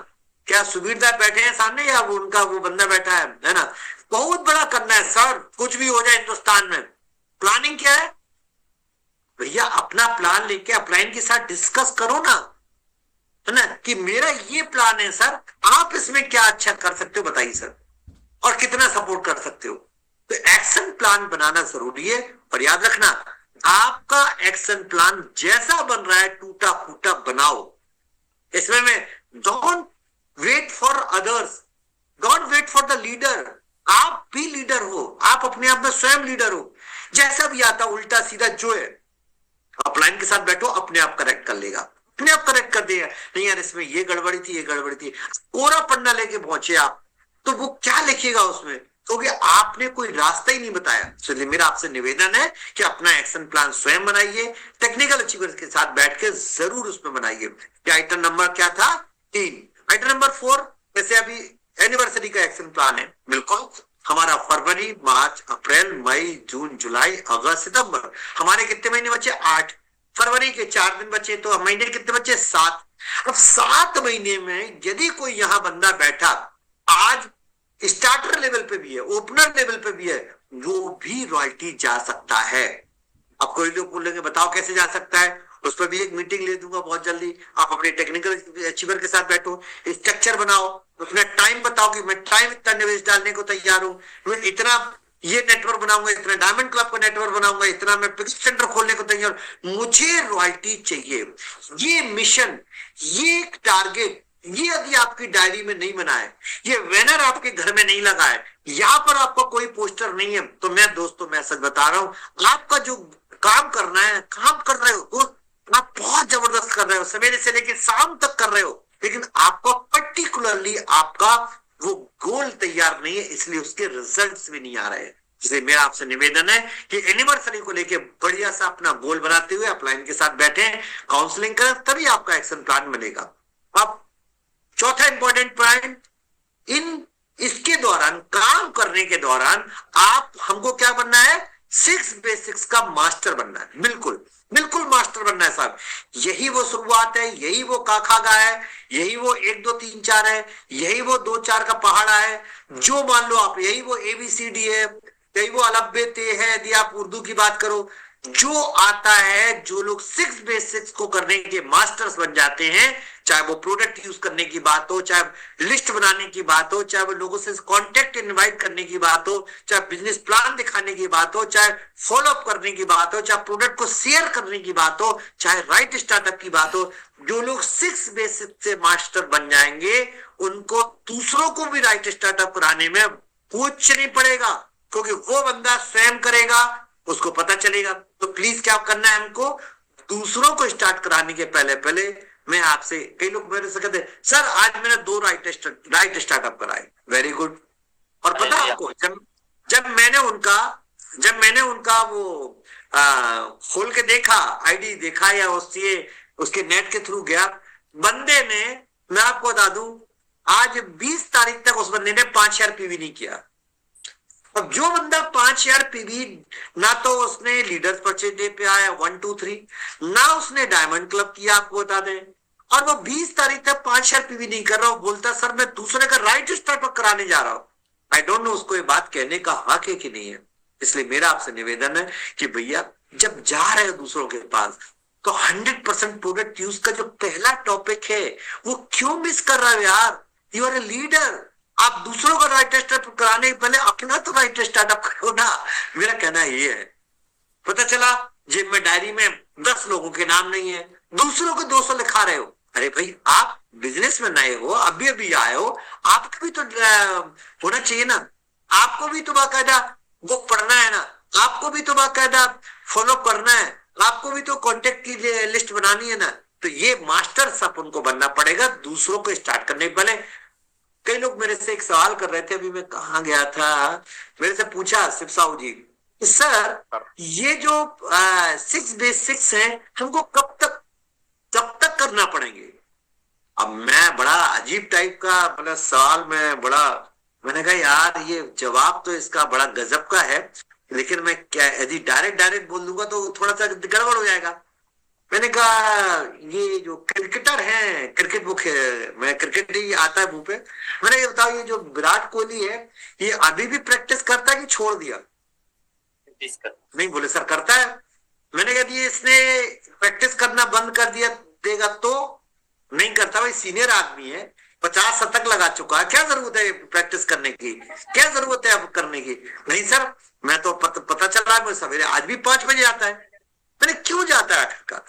क्या सुबीरदार बैठे हैं सामने या उनका वो बंदा बैठा है ना, बहुत बड़ा करना है सर, कुछ भी हो जाए हिंदुस्तान में। प्लानिंग क्या है भैया, अपना प्लान लेके अपलाइन के साथ डिस्कस करो ना, है ना, कि मेरा ये प्लान है सर, आप इसमें क्या अच्छा कर सकते हो बताइए सर, और कितना सपोर्ट कर सकते हो। तो एक्शन प्लान बनाना जरूरी है। और याद रखना आपका एक्शन प्लान जैसा बन रहा है टूटा फूटा बनाओ। इसमें मैं don't wait for others, don't wait for the leader. आप भी लीडर हो, आप अपने आप में स्वयं लीडर हो। जैसा भी आता उल्टा सीधा जो है अपलाइन के साथ बैठो, अपने आप करेक्ट कर लेगा, अपने आप करेक्ट कर देगा। नहीं यार इसमें ये गड़बड़ी थी, ये गड़बड़ी थी। कोरा पन्ना लेके पहुंचे आप तो वो क्या लिखेगा उसमें, क्योंकि आपने कोई रास्ता ही नहीं बताया। इसलिए मेरा आपसे निवेदन है कि अपना एक्शन प्लान स्वयं बनाइए, टेक्निकल अचीवर्स के साथ बैठ के जरूर उसमें बनाइए। आइटम नंबर क्या था? 3। आइटम नंबर 4, जैसे अभी एनिवर्सरी का एक्शन प्लान है, बिल्कुल हमारा फरवरी, मार्च, अप्रैल, मई, जून, जुलाई, अगस्त, सितंबर, हमारे कितने महीने बचे? 8। फरवरी के 4 दिन बचे, तो महीने कितने बचे? 7। अब 7 महीने में यदि कोई यहां बंदा बैठा आज स्टार्टर लेवल पे भी है, ओपनर लेवल पे भी है, वो भी रॉयल्टी जा सकता है। अब कोई लोग बोलेंगे बताओ कैसे जा सकता है, उस पर भी एक मीटिंग ले दूंगा बहुत जल्दी। आप अपने टेक्निकल अचीवर के साथ बैठो, स्ट्रक्चर बनाओ, उसमें टाइम बताओ कि मैं टाइम इतना निवेश डालने को तैयार हूं, मैं इतना ये नेटवर्क बनाऊंगा, इतना डायमंड क्लब का नेटवर्क बनाऊंगा, इतना मैं पिक्स सेंटर खोलने को तैयार, मुझे रॉयल्टी चाहिए। ये मिशन, ये टारगेट, ये यदि आपकी डायरी में नहीं बना है, ये बैनर आपके घर में नहीं लगा है, यहां पर आपका कोई पोस्टर नहीं है, तो मैं दोस्तों मैं सच बता रहा हूं, आपका जो काम करना है, काम कर रहे हो, आप बहुत जबरदस्त कर रहे हो, सवेरे से लेकर शाम तक कर रहे हो, लेकिन आपका पर्टिकुलरली आपका वो गोल तैयार नहीं है, इसलिए उसके रिजल्ट्स भी नहीं आ रहे हैं। इसलिए मेरा आपसे निवेदन है कि एनिवर्सरी को लेके बढ़िया सा अपना गोल बनाते हुए अपलाइन के साथ बैठे, काउंसलिंग करें, तभी आपका एक्शन प्लान बनेगा। अब चौथा इंपॉर्टेंट पॉइंट, इसके दौरान काम करने के दौरान आप हमको क्या बनना है? 6 बेसिक्स का मास्टर बनना है। बिल्कुल बिल्कुल मास्टर बनना है साहब। यही वो शुरुआत है, यही वो काखागा है, यही वो 1 2 3 4 है, यही वो 2 4 का पहाड़ा है, जो मान लो आप, यही वो ABCD है, यही वो अलब्बे ते है। यदि आप उर्दू की बात करो, जो आता है, जो लोग 6 बेसिक्स को करने के मास्टर्स बन जाते हैं, चाहे वो प्रोडक्ट यूज करने की बात हो, चाहे लिस्ट बनाने की बात हो, चाहे वो लोगों से कांटेक्ट इनवाइट करने की बात हो, चाहे बिजनेस प्लान दिखाने की बात हो, चाहे फॉलो अप करने की बात हो, चाहे प्रोडक्ट को शेयर करने की बात हो, चाहे राइट स्टार्टअप की बात हो, जो लोग 6 बेसिक से मास्टर बन जाएंगे, उनको दूसरों को भी राइट स्टार्टअप कराने में पूछ नहीं पड़ेगा, क्योंकि वो बंदा स्वयं करेगा, उसको पता चलेगा। तो प्लीज क्या करना है हमको? दूसरों को स्टार्ट कराने के पहले मैं आपसे, कई लोग मेरे से कहते हैं सर आज मैंने 2 राइट स्टार्टअप कराए, वेरी गुड। और पता आपको, जब मैंने उनका वो खोल के देखा, आईडी देखा, या उसके नेट के थ्रू गया, बंदे ने, मैं आपको बता दूं, आज 20 तारीख तक उस बंदे ने 5000 पीवी नहीं किया। अब जो बंदा 5000 पीवी, ना तो उसने लीडर्स परचेज डे पे आया 1 2 3, ना उसने डायमंड क्लब किया, आपको बता दें, और वो 20 तारीख तक 5000 पीवी नहीं कर रहा हूं, बोलता सर मैं दूसरे का राइट स्टार्टअप कराने जा रहा हूं। आई डोंट नो उसको ये बात कहने का हक है कि नहीं है। इसलिए मेरा आपसे निवेदन है कि भैया जब जा रहे हो दूसरों के पास, तो 100% प्रोडक्ट यूज का जो पहला टॉपिक है वो क्यों मिस कर रहा है यार? यू आर ए लीडर, आप दूसरों का राइट स्टार्टअप कराने के पहले अपना तो राइट स्टार्टअप करो ना। मेरा कहना ये है, पता चला जेब में डायरी में 10 लोगों के नाम नहीं है, दूसरों को 200 लिखा रहे हो। अरे भाई आप बिजनेस में नए हो, अभी अभी आए हो, आपको भी तो होना चाहिए ना, आपको भी तो बाकायदा वो पढ़ना है ना, आपको भी तो बाकायदा फॉलो करना है, आपको भी तो कॉन्टेक्ट की लिस्ट बनानी है ना। तो ये मास्टर सब उनको बनना पड़ेगा दूसरों को स्टार्ट करने के पहले। कई लोग मेरे से एक सवाल कर रहे थे, अभी मैं कहा गया था, मेरे से पूछा शिव साहू जी, सर ये जो 6 बेसिक्स हैं हमको कब तक करना पड़ेंगे? अब मैं बड़ा अजीब टाइप का मतलब सवाल में मैंने कहा यार ये जवाब तो इसका बड़ा गजब का है, लेकिन मैं क्या यदि डायरेक्ट बोल दूंगा तो थोड़ा सा गड़बड़ हो जाएगा। मैंने कहा ये जो क्रिकेटर हैं, क्रिकेट बुक है, मैं क्रिकेट ही आता है मुंह पे, मैंने ये बताओ, ये जो विराट कोहली है ये अभी भी प्रैक्टिस करता है कि छोड़ दिया? नहीं बोले सर करता है। मैंने कहा ये इसने प्रैक्टिस करना बंद कर देगा तो? नहीं करता, भाई सीनियर आदमी है, 50 शतक लगा चुका है, क्या जरूरत है प्रैक्टिस करने की, क्या जरूरत है अब करने की? नहीं सर मैं तो पता चल रहा है, मैं सवेरे आज भी 5 बजे आता है, मैंने क्यों जाता है आखिरकार,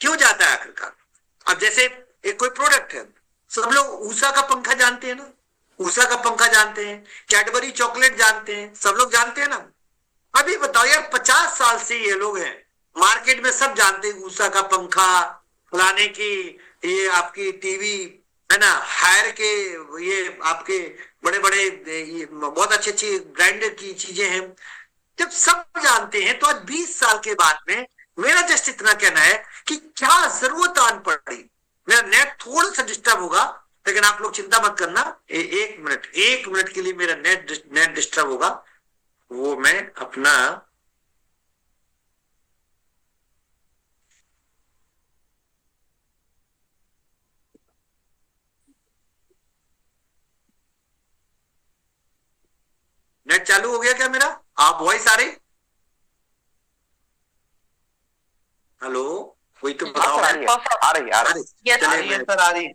क्यों जाता है आखिरकार? अब जैसे एक कोई प्रोडक्ट है, सब लोग ऊषा का पंखा जानते हैं ना, ऊषा का पंखा जानते हैं, कैडबरी चॉकलेट जानते हैं, सब लोग जानते हैं ना। अभी बताओ यार, 50 साल से ये लोग हैं मार्केट में, सब जानते हैं ऊषा का पंखा, फलाने की ये आपकी टीवी है ना, हायर के ये आपके बड़े बड़े बहुत अच्छी अच्छी ब्रांडेड की चीजें हैं। जब सब जानते हैं तो आज 20 साल के बाद में मेरा जस्ट इतना कहना है कि क्या जरूरत आन पड़ी। मेरा नेट थोड़ा सा डिस्टर्ब होगा, लेकिन आप लोग चिंता मत करना, एक मिनट के लिए मेरा नेट डिस्टर्ब होगा, वो मैं अपना नेट चालू हो गया क्या मेरा? आप वॉइस आ रही? हेलो, कोई तो बताओ। आ रही चलिए सर आ रही है।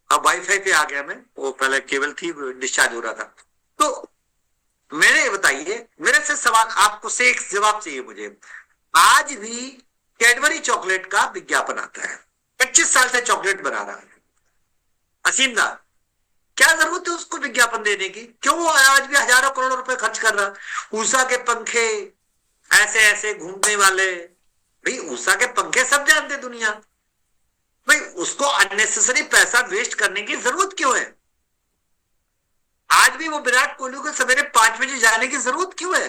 अब वाईफाई पे आ गया मैं, वो पहले केबल थी डिस्चार्ज हो रहा था। तो मैंने बताइए, मेरे से सवाल आपको से एक जवाब चाहिए मुझे। आज भी कैडबरी चॉकलेट का विज्ञापन आता है, 25 साल से चॉकलेट बना रहा है असीम दा, क्या जरूरत है उसको विज्ञापन देने की? क्यों वो आज भी हजारों करोड़ों रुपए खर्च कर रहा? ऊषा के पंखे ऐसे ऐसे घूमने वाले, भाई ऊषा के पंखे सब जानते दुनिया, भाई उसको अननेसेसरी पैसा वेस्ट करने की जरूरत क्यों है? आज भी वो विराट कोहली को सवेरे 5 बजे जाने की जरूरत क्यों है?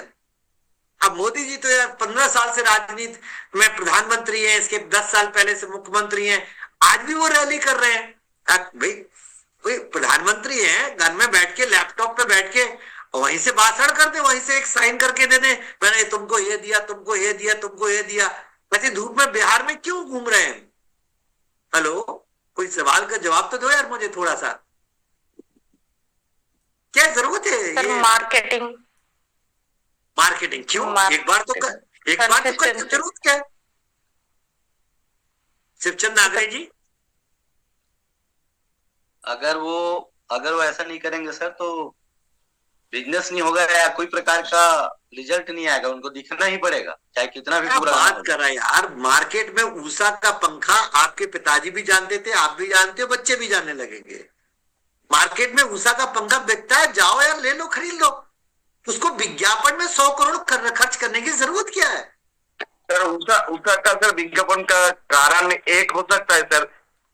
अब मोदी जी तो यार 15 साल से राजनीति में प्रधानमंत्री है, इसके 10 साल पहले से मुख्यमंत्री हैं, आज भी वो रैली कर रहे हैं। भाई कोई प्रधानमंत्री है, घर में बैठ के लैपटॉप पे बैठ के वहीं से भाषण कर दे, वहीं से एक साइन करके दे दे, मैंने तुमको ये दिया, तुमको ये दिया, तुमको ये दिया। वैसे धूप में बिहार में क्यों घूम रहे हैं? हेलो, कोई सवाल का जवाब तो दो यार मुझे थोड़ा सा, क्या जरूरत है ये मार्केटिंग? मार्केटिंग क्यों? एक बार तो जरूरत क्या है? शिवचंद नागरे जी, अगर वो ऐसा नहीं करेंगे सर तो बिजनेस नहीं होगा या कोई प्रकार का रिजल्ट नहीं आएगा, उनको दिखना ही पड़ेगा चाहे कितना भी बुरा बात कर रहा है यार। मार्केट में ऊषा का पंखा आपके पिताजी भी जानते थे, आप भी जानते हो, बच्चे भी जानने लगेंगे। मार्केट में ऊषा का पंखा बिकता है, जाओ यार ले लो, खरीद लो। उसको विज्ञापन में 100 करोड़ खर्च करने की जरूरत क्या है? सर ऊषा का सर विज्ञापन का कारण एक हो सकता है सर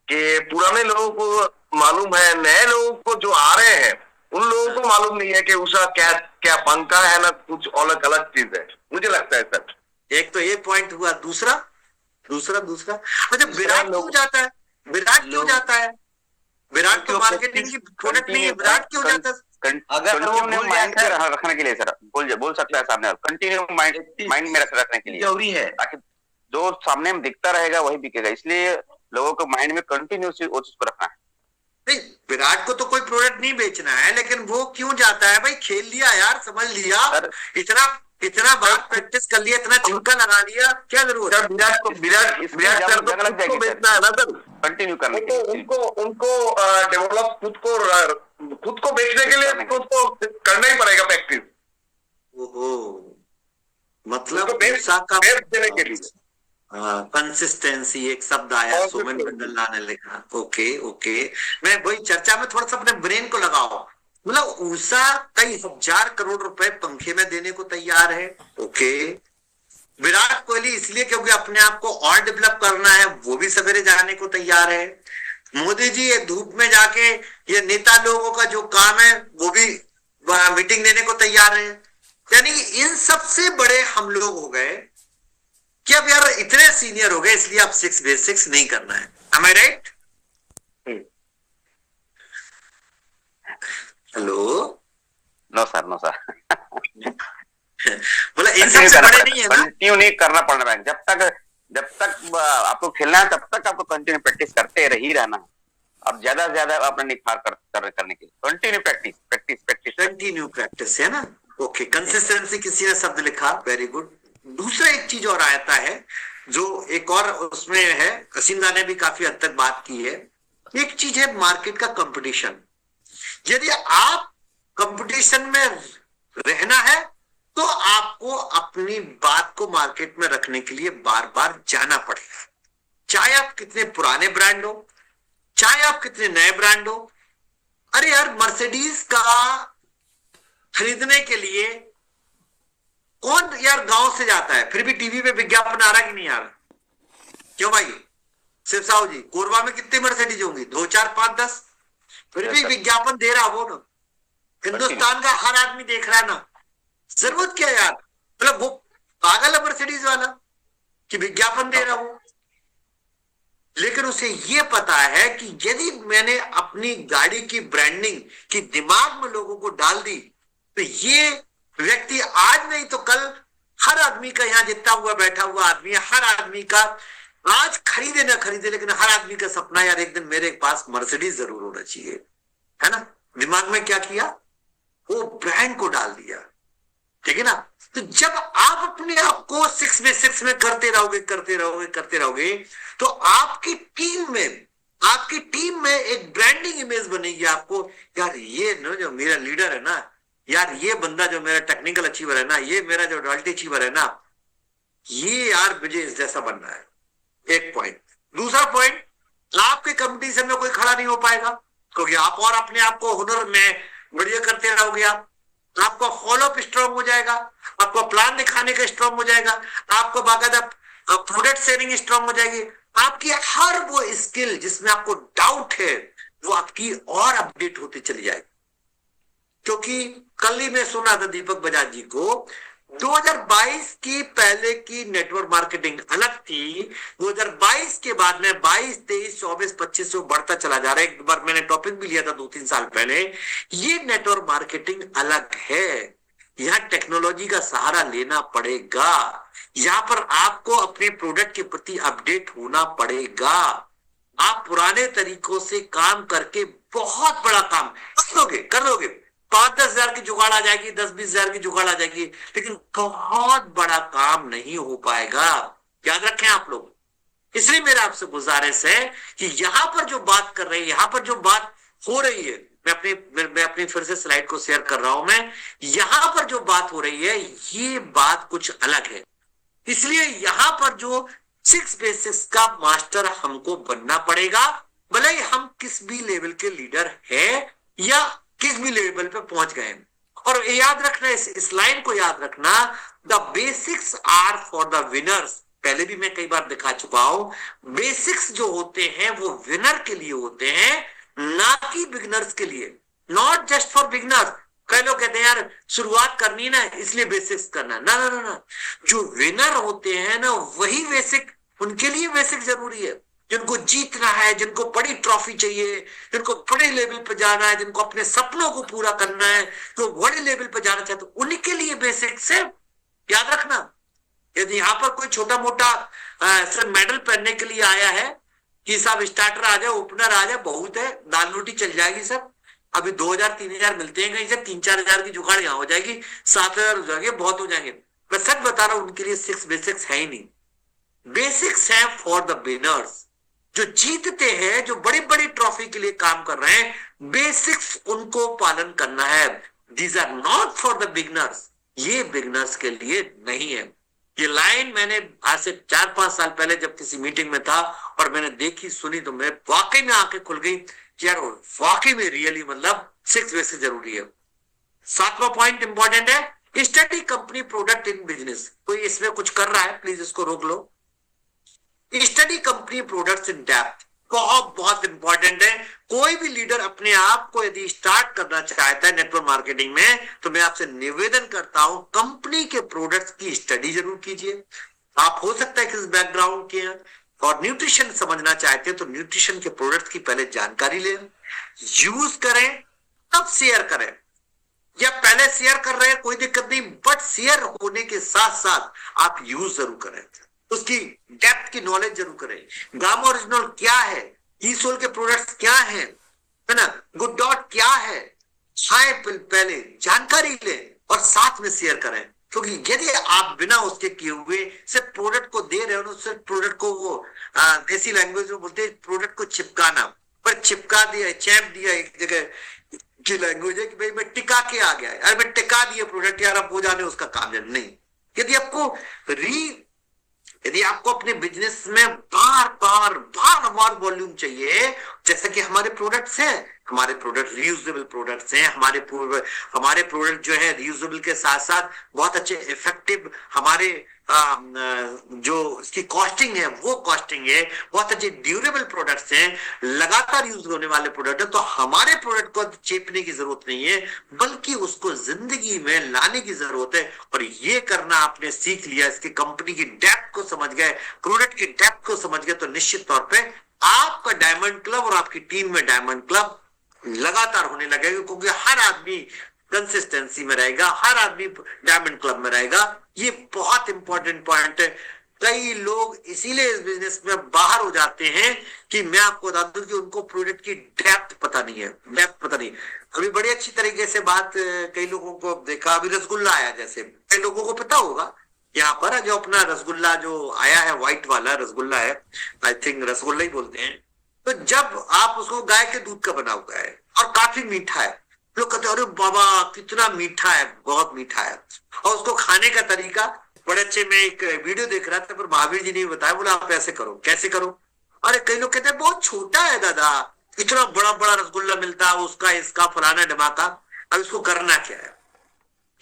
कि पुराने लोगों को मालूम है, नए लोगों को जो आ रहे हैं उन लोगों को मालूम नहीं है कि ऊषा क्या पंखा है ना, कुछ अलग चीज है, मुझे लगता है सर। एक तो ये पॉइंट हुआ। दूसरा अच्छा, विराट क्यों जाता है? विराट तो मार्केटिंग की प्रोडक्ट नहीं है, विराट क्यों जाता है? अगर माइंड में रखने के लिए सर बोल सकता है सामने, कंटिन्यू माइंड में रखने के लिए जरूरी है, ताकि जो सामने में दिखता रहेगा वही बिकेगा, इसलिए लोगों को माइंड में कंटिन्यू वो चीज को रखना है। नहीं, विराट को तो कोई प्रोडक्ट नहीं बेचना है, लेकिन वो क्यों जाता है? भाई खेल लिया यार, समझ लिया, इतना बार प्रैक्टिस कर लिया, इतना चौका लगा लिया, क्या जरूरत है? विराट सर को बेचना है ना सर, कंटिन्यू करने के लिए उनको डेवलप खुद को बेचने के लिए उसको करना ही पड़ेगा प्रैक्टिस। ओहो, मतलब देने के लिए कंसिस्टेंसी एक शब्द आया, सोमन मंडला ने लिखा। ओके, मैं वही चर्चा में थोड़ा सा अपने ब्रेन को लगाओ। मतलब ऊषा कई हजार करोड़ रुपए पंखे में देने को तैयार है। ओके, विराट कोहली इसलिए क्योंकि अपने आप को और डेवलप करना है, वो भी सवेरे जाने को तैयार है। मोदी जी ये धूप में जाके ये नेता लोगों का जो काम है वो भी मीटिंग देने को तैयार है। यानी इन सबसे बड़े हम लोग हो गए कि अब यार इतने सीनियर हो गए, इसलिए अब 6 नहीं करना है। Am I right? Hello, no sir बोला इन सबसे बड़े नहीं है ना, कंटिन्यू नहीं करना पड़ना है। जब तक आपको खेलना है तब तक आपको कंटिन्यू प्रैक्टिस करते ही रहना है। अब ज्यादा से ज्यादा अपना निखार करने के लिए कंटिन्यू प्रैक्टिस है ना। ओके, कंसिस्टेंसी किसी ने शब्द लिखा, वेरी गुड। दूसरा एक चीज और आता है जो एक और उसमें है, असीमदा ने भी काफी हद तक बात की है। एक चीज है मार्केट का कंपटीशन। यदि आप कंपटीशन में रहना है तो आपको अपनी बात को मार्केट में रखने के लिए बार बार जाना पड़ेगा, चाहे आप कितने पुराने ब्रांड हो, चाहे आप कितने नए ब्रांड हो। अरे यार, मर्सिडीज का खरीदने के लिए कौन यार गांव से जाता है, फिर भी टीवी पे विज्ञापन आ रहा कि नहीं आ रहा? क्यों भाई शिव साहू जी, कोरबा में कितनी मर्सिडीज होंगी? 2, 4, 5, 10, फिर भी विज्ञापन दे रहा वो ना, हिंदुस्तान का हर आदमी देख रहा है ना। जरूरत क्या यार, मतलब वो पागल है मर्सिडीज वाला कि विज्ञापन दे रहा हो। लेकिन उसे ये पता है कि यदि मैंने अपनी गाड़ी की ब्रांडिंग की दिमाग में लोगों को डाल दी, तो ये व्यक्ति आज नहीं तो कल, हर आदमी का, यहां जितना हुआ बैठा हुआ आदमी, हर आदमी का आज खरीदे ना खरीदे, लेकिन हर आदमी का सपना यार एक दिन मेरे पास मर्सिडीज जरूर होना चाहिए, है ना। दिमाग में क्या किया, वो ब्रांड को डाल दिया, ठीक है ना। तो जब आप अपने आप को 6 में करते रहोगे, तो आपकी टीम में एक ब्रांडिंग इमेज बनेगी आपको, यार ये ना जो मेरा लीडर है ना, यार ये बंदा जो मेरा टेक्निकल अचीवर है ना, ये मेरा जो रॉयल्टी अचीवर है ना, ये यार मुझे इस जैसा बनना है। एक पॉइंट। दूसरा पॉइंट, आपके कंपटीशन में कोई खड़ा नहीं हो पाएगा, क्योंकि आप और अपने आप को हुनर में बढ़िया करते रहोगे। आपका फॉलोअप स्ट्रॉन्ग हो जाएगा, आपको प्लान दिखाने का स्ट्रॉन्ग हो जाएगा, आपको बाकायदा प्रोडक्ट शेयरिंग स्ट्रॉन्ग हो जाएगी, आपकी हर वो स्किल जिसमें आपको डाउट है वो आपकी और अपडेट होती चली जाएगी। क्योंकि कल ही मैं सुना था दीपक बजाज जी को, 2022 की पहले की नेटवर्क मार्केटिंग अलग थी, 2022 के बाद में 22, 23, 24, 25 बढ़ता चला जा रहा है। एक बार मैंने टॉपिक भी लिया था 2-3 साल पहले, ये नेटवर्क मार्केटिंग अलग है। यहाँ टेक्नोलॉजी का सहारा लेना पड़ेगा, यहाँ पर आपको अपने प्रोडक्ट के प्रति अपडेट होना पड़ेगा। आप पुराने तरीकों से काम करके बहुत बड़ा काम कर दोगे, 5-10 हजार की जुगाड़ आ जाएगी, 10-20 हजार की जुगाड़ आ जाएगी, लेकिन बहुत बड़ा काम नहीं हो पाएगा। याद रखें आप लोग। इसलिए मेरा आपसे गुजारिश है कि यहां पर जो बात कर रहे हैं, यहां पर जो बात हो रही है, मैं अपनी फिर से स्लाइड को शेयर कर रहा हूं, मैं यहां पर जो बात हो रही है ये बात कुछ अलग है। इसलिए यहां पर जो 6 बेसिक्स का मास्टर हमको बनना पड़ेगा, भले ही हम किस भी लेवल के लीडर है या किस भी लेवल पे पहुंच गए। और याद रखना, इस लाइन को याद रखना, the basics are for the winners. पहले भी मैं कई बार दिखा चुका हूं, बेसिक्स जो होते हैं वो विनर के लिए होते हैं, ना कि बिगिनर्स के लिए। Not just for beginners. कई लोग कहते हैं यार शुरुआत करनी ना इसलिए बेसिक्स करना, ना ना ना ना। जो विनर होते हैं ना वही बेसिक, उनके लिए बेसिक जरूरी है। जिनको जीतना है, जिनको बड़ी ट्रॉफी चाहिए, जिनको बड़े लेवल पर जाना है, जिनको अपने सपनों को पूरा करना है, जो बड़े लेवल पर जाना चाहते हैं, उनके लिए बेसिक सिर्फ याद रखना। यदि यहाँ पर कोई छोटा मोटा सिर्फ मेडल पहनने के लिए आया है कि साहब स्टार्टर आ जाए, ओपनर आ जाए, बहुत है, दाल रोटी चल जाएगी सर, अभी 2,000-3,000 मिलते हैं, कहीं से 3-4 हजार की जुगाड़ यहाँ हो जाएगी, 7 हजार हो जाएंगे, बहुत हो जाएंगे। मैं सच बता रहा हूं, उनके लिए 6 बेसिक्स है ही नहीं। बेसिक्स है फॉर द विनर्स, जो जीतते हैं, जो बड़ी बड़ी ट्रॉफी के लिए काम कर रहे हैं, बेसिक्स उनको पालन करना है। These are not for the beginners, ये बिगनर्स के लिए नहीं है। ये लाइन मैंने आज से 4-5 साल पहले जब किसी मीटिंग में था और मैंने देखी सुनी, तो मैं वाकई में आंखें खुल गई कि यार वाकई में रियली मतलब 6 बेसिक्स जरूरी है। 7वां पॉइंट इंपॉर्टेंट है, study company product in business. कोई इसमें कुछ कर रहा है प्लीज इसको रोक लो। Study company products in depth बहुत इंपॉर्टेंट है। कोई भी लीडर अपने आप को यदि स्टार्ट करना चाहता है नेटवर्क मार्केटिंग में, तो मैं आपसे निवेदन करता हूं कंपनी के प्रोडक्ट्स की स्टडी जरूर कीजिए। आप हो सकता है किस बैकग्राउंड के हैं और न्यूट्रिशन समझना चाहते हैं, तो न्यूट्रिशन के प्रोडक्ट्स की पहले जानकारी लें, यूज करें, तब शेयर करें। या पहले शेयर कर रहे हैं कोई दिक्कत नहीं, बट शेयर होने के साथ साथ आप यूज जरूर करें, उसकी डेप्थ की नॉलेज जरूर करें। गामा ओरिजिनल क्या है, ईसोल के प्रोडक्ट्स क्या है ना, गुड डॉट क्या है, पहले जानकारी लें और साथ में शेयर करें। क्योंकि यदि आप बिना उसके किए हुए सिर्फ प्रोडक्ट को दे रहे हो, सिर्फ प्रोडक्ट को वो देसी लैंग्वेज में बोलते हैं प्रोडक्ट को चिपकाना, पर चिपका दिया, चैप दिया एक जगह, की लैंग्वेज है कि भाई मैं टिका के आ गया है, अरे मैं टिका दिए प्रोडक्ट यार, अब वो जाने उसका काम जाने। नहीं, यदि आपको अपने बिजनेस में बार बार वॉल्यूम चाहिए, जैसे कि हमारे प्रोडक्ट्स हैं, हमारे प्रोडक्ट रीयूजेबल प्रोडक्ट्स हैं, हमारे प्रोडक्ट जो है रीयूजेबल के साथ साथ बहुत अच्छे इफेक्टिव, हमारे जो इसकी कॉस्टिंग है वो कॉस्टिंग है, बहुत अच्छे ड्यूरेबल प्रोडक्ट्स हैं, लगातार यूज होने वाले प्रोडक्ट है, तो हमारे प्रोडक्ट को चेपने की जरूरत नहीं है, बल्कि उसको जिंदगी में लाने की जरूरत है। और ये करना आपने सीख लिया, इसकी कंपनी की डेप्थ को समझ गए, प्रोडक्ट की डेप्थ को समझ गए, तो निश्चित तौर पे आपका डायमंड क्लब और आपकी टीम में डायमंड क्लब लगातार होने लगेगा, क्योंकि हर आदमी कंसिस्टेंसी में रहेगा, हर आदमी डायमंड क्लब में रहेगा। ये बहुत इंपॉर्टेंट पॉइंट है। कई लोग इसीलिए इस बिजनेस में बाहर हो जाते हैं कि मैं आपको बता दूं कि उनको प्रोडक्ट की डेप्थ पता नहीं है, डेप्थ पता नहीं। अभी बड़ी अच्छी तरीके से बात कई लोगों को देखा, अभी रसगुल्ला आया, जैसे कई लोगों को पता होगा यहाँ पर जो अपना रसगुल्ला जो आया है, व्हाइट वाला रसगुल्ला है, आई थिंक रसगुल्ला ही बोलते हैं। तो जब आप उसको गाय के दूध का बना हुआ है और काफी मीठा है, लोग कहते हैं अरे बाबा कितना मीठा है, बहुत मीठा है। और उसको खाने का तरीका बड़े अच्छे, मैं एक वीडियो देख रहा था, पर महावीर जी ने बताया, बोला आप ऐसे करो, कैसे करो? अरे कई लोग कहते हैं बहुत छोटा है दादा, इतना बड़ा बड़ा रसगुल्ला मिलता है, उसका इसका फलाना ढमाका, अब इसको करना क्या है?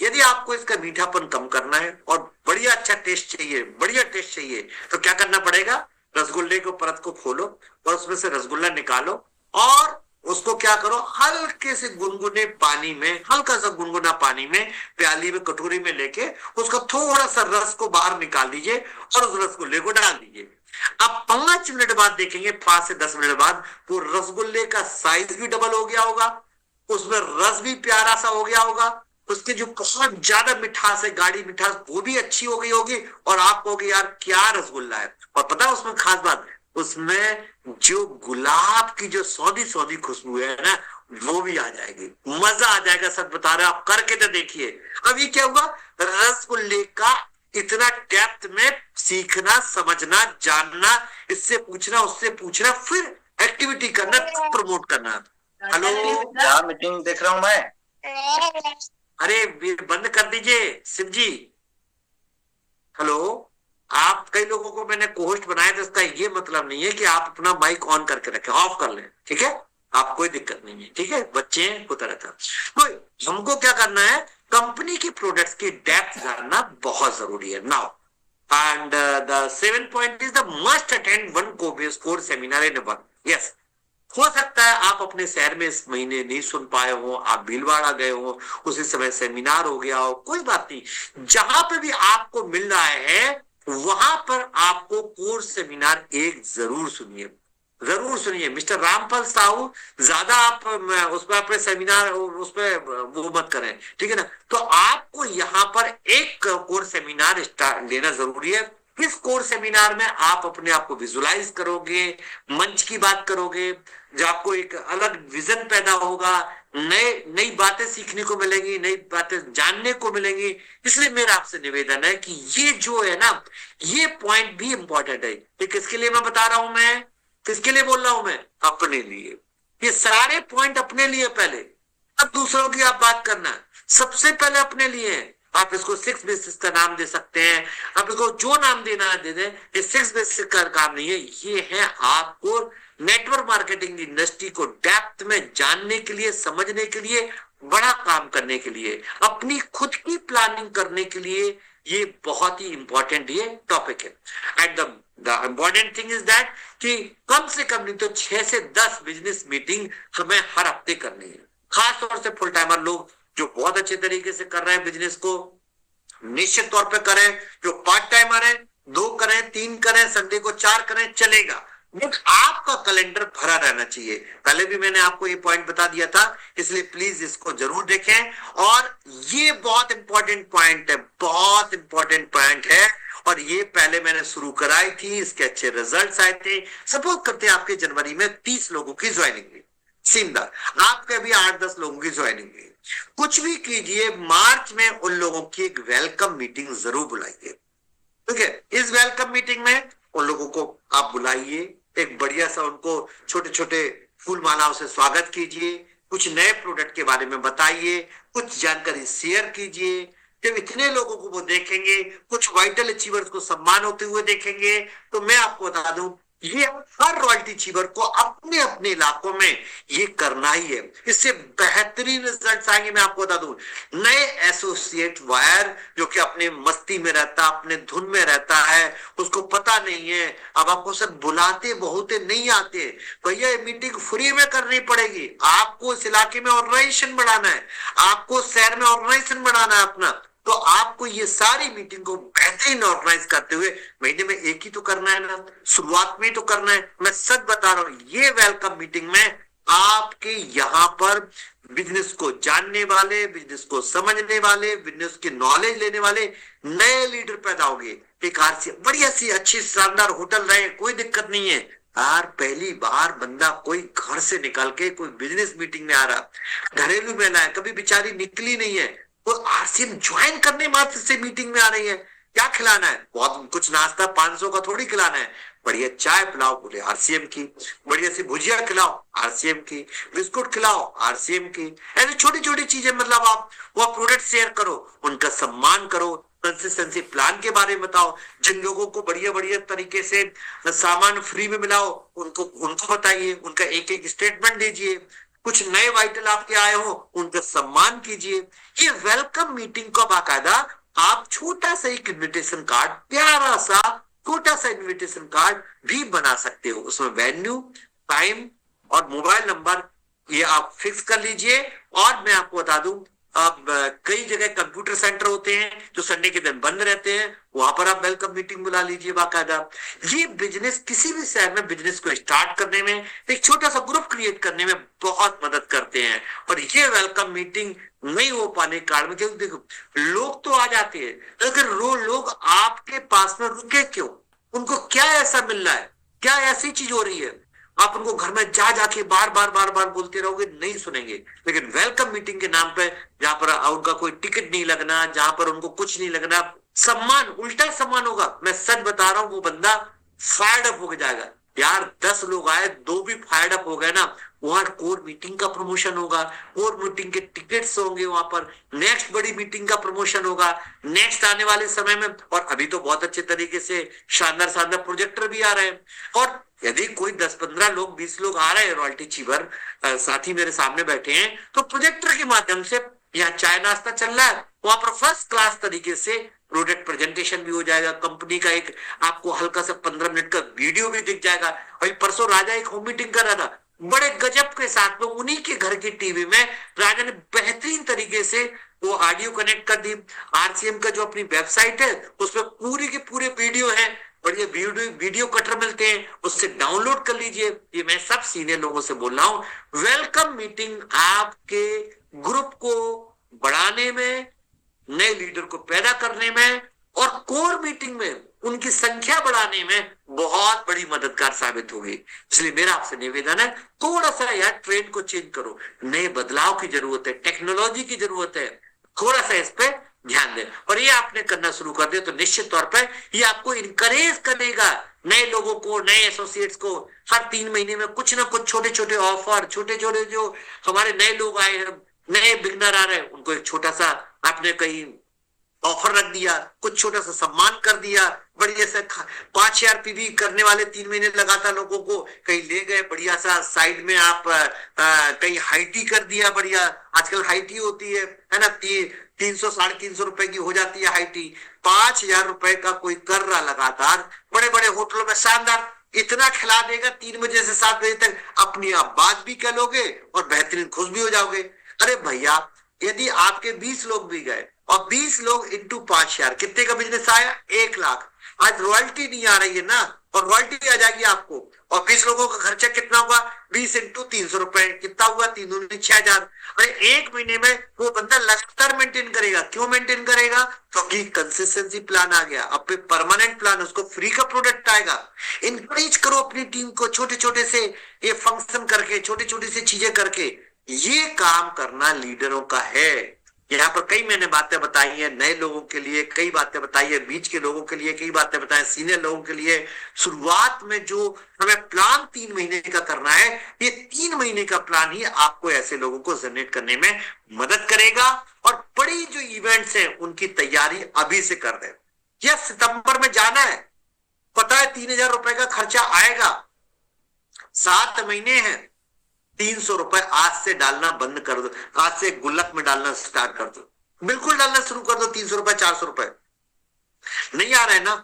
यदि आपको इसका मीठापन कम करना है और बढ़िया अच्छा टेस्ट चाहिए, बढ़िया टेस्ट चाहिए, तो क्या करना पड़ेगा? रसगुल्ले को परत को खोलो और उसमें से रसगुल्ला निकालो और उसको क्या करो, हल्के से गुनगुने पानी में, हल्का सा गुनगुना पानी में, प्याली में, कटोरी में लेके उसका थोड़ा सा रस को बाहर निकाल दीजिए और उस रसगुल्ले को डाल दीजिए। अब 5 मिनट बाद देखेंगे, 5 से 10 मिनट बाद वो रसगुल्ले का साइज भी डबल हो गया होगा, उसमें रस भी प्यारा सा हो गया होगा, उसकी जो बहुत ज्यादा मिठास है, गाढ़ी मिठास, वो भी अच्छी हो गई होगी, और आप कहोगे यार क्या रसगुल्ला है। और पता है उसमें खास बात, उसमें जो गुलाब की जो सौंधी सौंधी खुशबू है ना, वो भी आ जाएगी, मजा आ जाएगा। सच बता रहे, आप करके तो देखिए। अब ये क्या हुआ, रसगुल्ले का इतना डेप्थ में सीखना, समझना, जानना, इससे पूछना, उससे पूछना, फिर एक्टिविटी करना, प्रमोट करना। हेलो, क्या मीटिंग देख रहा हूं मैं? अरे बंद कर दीजिए शिव जी। हेलो, आप कई लोगों को मैंने कोहोस्ट बनाया, तो इसका ये मतलब नहीं है कि आप अपना माइक ऑन करके रखें, ऑफ कर लें, ठीक है? आप कोई दिक्कत नहीं है, ठीक है? बच्चे होता रहता। तो हमको क्या करना है, कंपनी की प्रोडक्ट्स की डेप्थ जानना बहुत जरूरी है। Now and the 7th point is the must attend one core seminar in one. Yes, हो सकता है आप अपने शहर में इस महीने नहीं सुन पाए हो, आप भीलवाड़ा गए हो, उसी समय सेमिनार हो गया हो, कोई बात नहीं। जहां पे भी आपको मिल रहा है वहां पर आपको कोर्स सेमिनार एक जरूर सुनिए, जरूर सुनिए। मिस्टर रामफल साहू, ज्यादा आप उस पर अपने सेमिनार उस पर वो मत करें, ठीक है ना? तो आपको यहाँ पर एक कोर्स सेमिनार लेना जरूरी है। इस कोर्स सेमिनार में आप अपने आप को विजुलाइज करोगे, मंच की बात करोगे, जो आपको एक अलग विजन पैदा होगा, नई बातें सीखने को मिलेंगी, नई बातें जानने को मिलेंगी। इसलिए मेरा आपसे निवेदन है कि ये जो है ना, ये पॉइंट भी इंपॉर्टेंट है। ये किसके लिए मैं बता रहा हूं, मैं किसके लिए बोल रहा हूं? मैं अपने लिए। ये सारे पॉइंट अपने लिए पहले, अब दूसरों की आप बात करना, सबसे पहले अपने लिए है। आप इसको 6 बेसिस का नाम दे सकते हैं, आप इसको जो नाम देना है दे दें। ये 6 बेसिस का काम नहीं है, ये है आपको नेटवर्क मार्केटिंग इंडस्ट्री को डेप्थ में जानने के लिए, समझने के लिए, बड़ा काम करने के लिए, अपनी खुद की प्लानिंग करने के लिए। ये बहुत ही इंपॉर्टेंट ये टॉपिक है। And the important thing is that कि कम से कम नहीं तो 6 से 10 बिजनेस मीटिंग हमें हर हफ्ते करनी है। खास तौर से फुल टाइमर लोग जो बहुत अच्छे तरीके से कर रहे हैं बिजनेस को, निश्चित तौर पे करें। जो पार्ट टाइमर है 2 करें, 3 करें, संडे को 4 करें, चलेगा। बट आपका कैलेंडर भरा रहना चाहिए। पहले भी मैंने आपको ये पॉइंट बता दिया था, इसलिए प्लीज इसको जरूर देखें। और ये बहुत इंपॉर्टेंट पॉइंट है, बहुत इंपॉर्टेंट पॉइंट है, और ये पहले मैंने शुरू कराई थी, इसके अच्छे रिजल्ट्स आए थे। सपोज करते हैं आपके जनवरी में 30 लोगों की ज्वाइनिंग हुई, सिंदा आपके अभी 8-10 लोगों की ज्वाइनिंग हुई। कुछ भी कीजिए, मार्च में उन लोगों की एक वेलकम मीटिंग जरूर बुलाइए, ठीक है? इस वेलकम मीटिंग में उन लोगों को आप बुलाइए, एक बढ़िया सा उनको छोटे छोटे फूल मालाओं से स्वागत कीजिए, कुछ नए प्रोडक्ट के बारे में बताइए, कुछ जानकारी शेयर कीजिए। जब इतने लोगों को वो देखेंगे, कुछ वाइटल अचीवर्स को सम्मान होते हुए देखेंगे, तो मैं आपको बता दूं ये हर रॉयल्टी अचीवर को अपने अपने इलाकों में ये करना ही है। इससे बेहतरीन रिजल्ट्स आएंगे। मैं आपको बता दूं, नए एसोसिएट वायर जो कि अपने मस्ती में रहता, अपने धुन में रहता है, उसको पता नहीं है, अब आपको सब बुलाते बहुते नहीं आते, भैया ये मीटिंग फ्री में करनी पड़ेगी। आपको इस इलाके में ऑर्गेनाइजेशन बढ़ाना है, आपको शहर में ऑर्गेनाइजेशन बढ़ाना है अपना, तो आपको ये सारी मीटिंग को बेहतरीन ऑर्गेनाइज करते हुए महीने में एक ही तो करना है ना, शुरुआत में तो करना है। मैं सच बता रहा हूं, ये वेलकम मीटिंग में आपके यहाँ पर बिजनेस को जानने वाले, बिजनेस को समझने वाले, बिजनेस की नॉलेज लेने वाले नए लीडर पैदा होंगे। एक आरसी बढ़िया सी अच्छी शानदार होटल रहे, कोई दिक्कत नहीं है यार। पहली बार बंदा कोई घर से निकल के कोई बिजनेस मीटिंग में आ रहा, घरेलू महिला है, कभी बेचारी निकली नहीं है, वो आरसीएम ज्वाइन करने मात्र से मीटिंग में आ रही है। क्या खिलाना है? बहुत कुछ नाश्ता 500 का थोड़ी खिलाना है, बढ़िया चाय पिलाओ, बोले आरसीएम की, बढ़िया सी भुजिया खिलाओ आरसीएम की, बिस्कुट खिलाओ आरसीएम की। ऐसी छोटी छोटी चीजें, मतलब आप वो प्रोडक्ट शेयर करो, उनका सम्मान करो, कंसिस्टेंसी प्लान के बारे में बताओ, जिन लोगों को बढ़िया बढ़िया तरीके से सामान फ्री में मिलाओ उनको बताइए, उनका एक एक स्टेटमेंट दीजिए। कुछ नए वाइटल आपके आए हो उनका सम्मान कीजिए। ये वेलकम मीटिंग का बाकायदा आप छोटा सा एक इन्विटेशन कार्ड, प्यारा सा छोटा सा इन्विटेशन कार्ड भी बना सकते हो। उसमें वेन्यू, टाइम और मोबाइल नंबर ये आप फिक्स कर लीजिए। और मैं आपको बता दूं, अब कई जगह कंप्यूटर सेंटर होते हैं जो संडे के दिन बंद रहते हैं, वहां पर आप वेलकम मीटिंग बुला लीजिए बाकायदा। ये बिजनेस, किसी भी शहर में बिजनेस को स्टार्ट करने में, एक छोटा सा ग्रुप क्रिएट करने में बहुत मदद करते हैं। और ये वेलकम मीटिंग नहीं हो पाने के कारण, क्योंकि देखो लोग तो आ जाते हैं, लेकिन लोग आपके पास में रुके क्यों? उनको क्या ऐसा मिल रहा है, क्या ऐसी चीज हो रही है? आप उनको घर में जा जाके बार बार बोलते रहोगे, नहीं सुनेंगे। लेकिन वेलकम मीटिंग के नाम पे, जहां पर उनका कोई टिकट नहीं लगना, जहां पर उनको कुछ नहीं लगना, सम्मान, उल्टा सम्मान होगा। मैं सच बता रहा हूं, वो बंदा फायर्ड अप हो जाएगा। यार 10 लोग आए, 2 भी फायर्ड अप हो गए ना, वहां कोर मीटिंग का प्रमोशन होगा, कोर मीटिंग के टिकट्स होंगे, वहां पर नेक्स्ट बड़ी मीटिंग का प्रमोशन होगा नेक्स्ट आने वाले समय में। और अभी तो बहुत अच्छे तरीके से शानदार शानदार प्रोजेक्टर भी आ रहे हैं। और यदि कोई 10-15 लोग, 20 लोग आ रहे हैं रॉयल्टी अचीवर, साथी मेरे सामने बैठे हैं, तो प्रोजेक्टर के माध्यम से यहाँ चाय नाश्ता चल रहा है, वहां पर फर्स्ट क्लास तरीके से प्रोडक्ट प्रेजेंटेशन भी हो जाएगा, कंपनी का एक आपको हल्का सा 15 मिनट का वीडियो भी दिख जाएगा। और परसों राजा एक होम मीटिंग कर रहा था, बड़े गजब के साथ में उन्हीं के घर की टीवी में राजा ने बेहतरीन तरीके से वो ऑडियो कनेक्ट कर दी। आरसीएम का जो अपनी वेबसाइट है उसमें पूरी के पूरे वीडियो है, और ये वीडियो कटर मिलते हैं, उससे डाउनलोड कर लीजिए। ये मैं सब सीनियर लोगों से बोल रहा हूं, वेलकम मीटिंग आपके ग्रुप को बढ़ाने में, नए लीडर को पैदा करने में और कोर मीटिंग में उनकी संख्या बढ़ाने में बहुत बड़ी मददगार साबित होगी। इसलिए मेरा आपसे निवेदन है, थोड़ा सा यार ट्रेंड को चेंज करो, नए बदलाव की जरूरत है, टेक्नोलॉजी की जरूरत है, थोड़ा सा इस पे ध्यान दें। और ये आपने करना शुरू कर दिया तो निश्चित तौर पर ये आपको इनकरेज करेगा नए लोगों को, नए एसोसिएट्स को। हर 3 महीने में कुछ ना कुछ छोटे छोटे ऑफर, छोटे छोटे जो हमारे नए लोग आए हैं, नए बिगनर आ रहे हैं, उनको एक छोटा सा आपने कहीं ऑफर रख दिया, कुछ छोटा सा सम्मान कर दिया, बढ़िया से 5000 पीवी करने वाले 3 महीने लगातार लोगों को कहीं ले गए, बढ़िया सा साइड में आप कहीं हाईटी कर दिया, बढ़िया आजकल हाईटी होती है ना, 300-350 रुपए की हो जाती है हाईटी। 5000 रुपए का कोई कर रहा लगातार, बड़े बड़े होटलों में शानदार इतना खिला देगा, 3 बजे से 7 बजे तक अपनी आप बात भी कर लोगे और बेहतरीन खुश भी हो जाओगे। अरे भैया, यदि आपके 20 लोग भी गए और 20 लोग इंटू 5000, कितने का बिजनेस आया? 1 लाख। आज रॉयल्टी नहीं आ रही है ना, और रॉयल्टी आ जाएगी आपको, और 20 लोगों का खर्चा कितना होगा? 20 इंटू 300 रुपए, कितना हुआ? 3 दूनी 6000। अरे 1 महीने में वो बंदा लगातार मेंटेन करेगा। क्यों मेंटेन करेगा? क्योंकि कंसिस्टेंसी प्लान आ गया, अब परमानेंट प्लान, उसको फ्री का प्रोडक्ट आएगा। इंकरेज करो अपनी टीम को, छोटे छोटे से ये फंक्शन करके, छोटी छोटी सी चीजें करके। ये काम करना लीडरों का है। यहाँ पर कई मैंने बातें बताई हैं, नए लोगों के लिए कई बातें बताई है, बीच के लोगों के लिए कई बातें बताई, सीनियर लोगों के लिए। शुरुआत में जो हमें प्लान 3 महीने का करना है, ये 3 महीने का प्लान ही आपको ऐसे लोगों को जनरेट करने में मदद करेगा। और बड़ी जो इवेंट्स हैं उनकी तैयारी अभी से कर दें। यह सितंबर में जाना है, पता है 3,000 रुपए का खर्चा आएगा, 7 महीने हैं, 300 रुपए आज से डालना बंद कर दो, आज से गुल्लक में डालना स्टार्ट कर दो, बिल्कुल डालना शुरू कर दो। 300 रुपए 400 रुपए नहीं आ रहा है ना,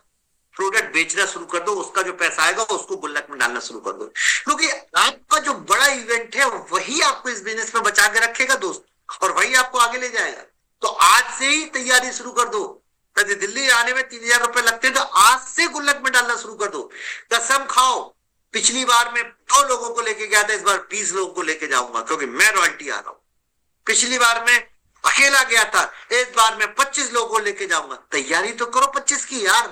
प्रोडक्ट बेचना शुरू कर दो, उसका जो पैसा आएगा उसको गुल्लक में डालना शुरू कर दो, क्योंकि आपका जो बड़ा इवेंट है वही आपको इस बिजनेस में बचा के रखेगा दोस्त, और वही आपको आगे ले जाएगा। तो आज से ही तैयारी शुरू कर दो। यदि दिल्ली आने में 3,000 रुपए लगते हैं तो आज से गुल्लक में डालना शुरू कर दो। कसम खाओ, पिछली बार मैं 2 लोगों को लेके गया था, इस बार 20 लोगों को लेके जाऊंगा, क्योंकि मैं रॉयल्टी आ रहा हूं। पिछली बार मैं अकेला गया था, इस बार मैं 25 लोगों को लेके जाऊंगा। तैयारी तो करो 25 की यार,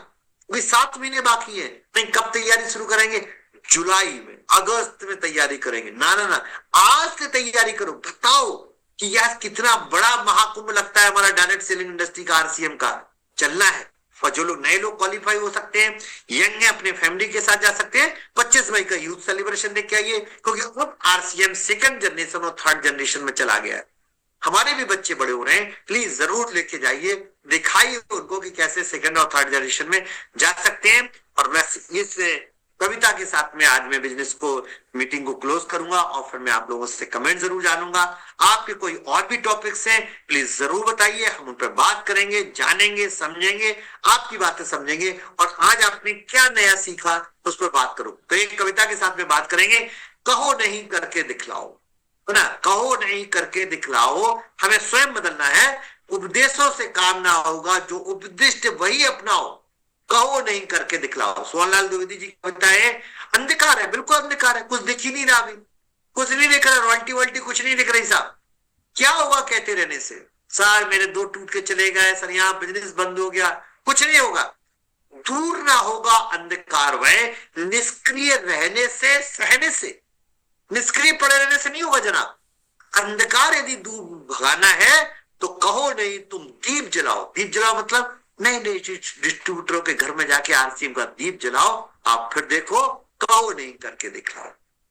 अभी 7 महीने बाकी है। नहीं, कब तैयारी शुरू करेंगे? जुलाई में, अगस्त में तैयारी करेंगे। ना ना ना, आज से तैयारी करो। बताओ कि यार कितना बड़ा महाकुंभ लगता है हमारा डायरेक्ट सेलिंग इंडस्ट्री का, आरसीएम का चलना है। और जो लोग नए लोग क्वालिफाई हो सकते हैं, यंग है, अपने फैमिली के साथ जा सकते हैं। 25 मई का यूथ सेलिब्रेशन देख के आइए, क्योंकि अब आरसीएम 2nd जनरेशन और 3rd जनरेशन में चला गया है। हमारे भी बच्चे बड़े हो रहे हैं, प्लीज जरूर लेके जाइए, दिखाइए उनको कि कैसे 2nd और 3rd जनरेशन में जा सकते हैं। और बस इस कविता के साथ में आज मैं बिजनेस को मीटिंग को क्लोज करूंगा, और फिर मैं आप लोगों से कमेंट जरूर जानूंगा। आपके कोई और भी टॉपिक्स हैं प्लीज जरूर बताइए, हम उन पर बात करेंगे, जानेंगे, समझेंगे, आपकी बातें समझेंगे, और आज आपने क्या नया सीखा उस पर बात करो। तो एक कविता के साथ में बात करेंगे, कहो नहीं करके दिखलाओ, है ना, कहो नहीं करके दिखलाओ, हमें स्वयं बदलना है। उपदेशों से काम ना होगा, जो उपदिष्ट वही अपनाओ, कहो नहीं करके दिखलाओ। सोहनलाल द्विवेदी जी की कविता है। अंधकार है, बिल्कुल अंधकार है, कुछ दिख ही नहीं रहा, अभी कुछ नहीं दिख रहा, रॉयल्टी वॉल्टी कुछ नहीं दिख रही साहब। क्या होगा कहते रहने से? सर मेरे 2 टूट के चले गए, सर यहाँ बिजनेस बंद हो गया, कुछ नहीं होगा। दूर ना होगा अंधकार वह, निष्क्रिय रहने से, सहने से, निष्क्रिय पड़े रहने से नहीं होगा जनाब। अंधकार यदि दूर भगाना है तो कहो नहीं, तुम दीप जलाओ। दीप जलाओ मतलब नए नए डिस्ट्रीब्यूटरों के घर में जाके आरसीएम का दीप जलाओ, आप फिर देखो, कहो नहीं करके दिखलाओ।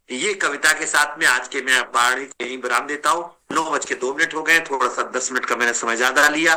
ये कविता के साथ में आज के मैं वाणी यहीं विराम देता हूँ। 9:02 हो गए, थोड़ा सा 10 मिनट का मैंने समय ज्यादा लिया।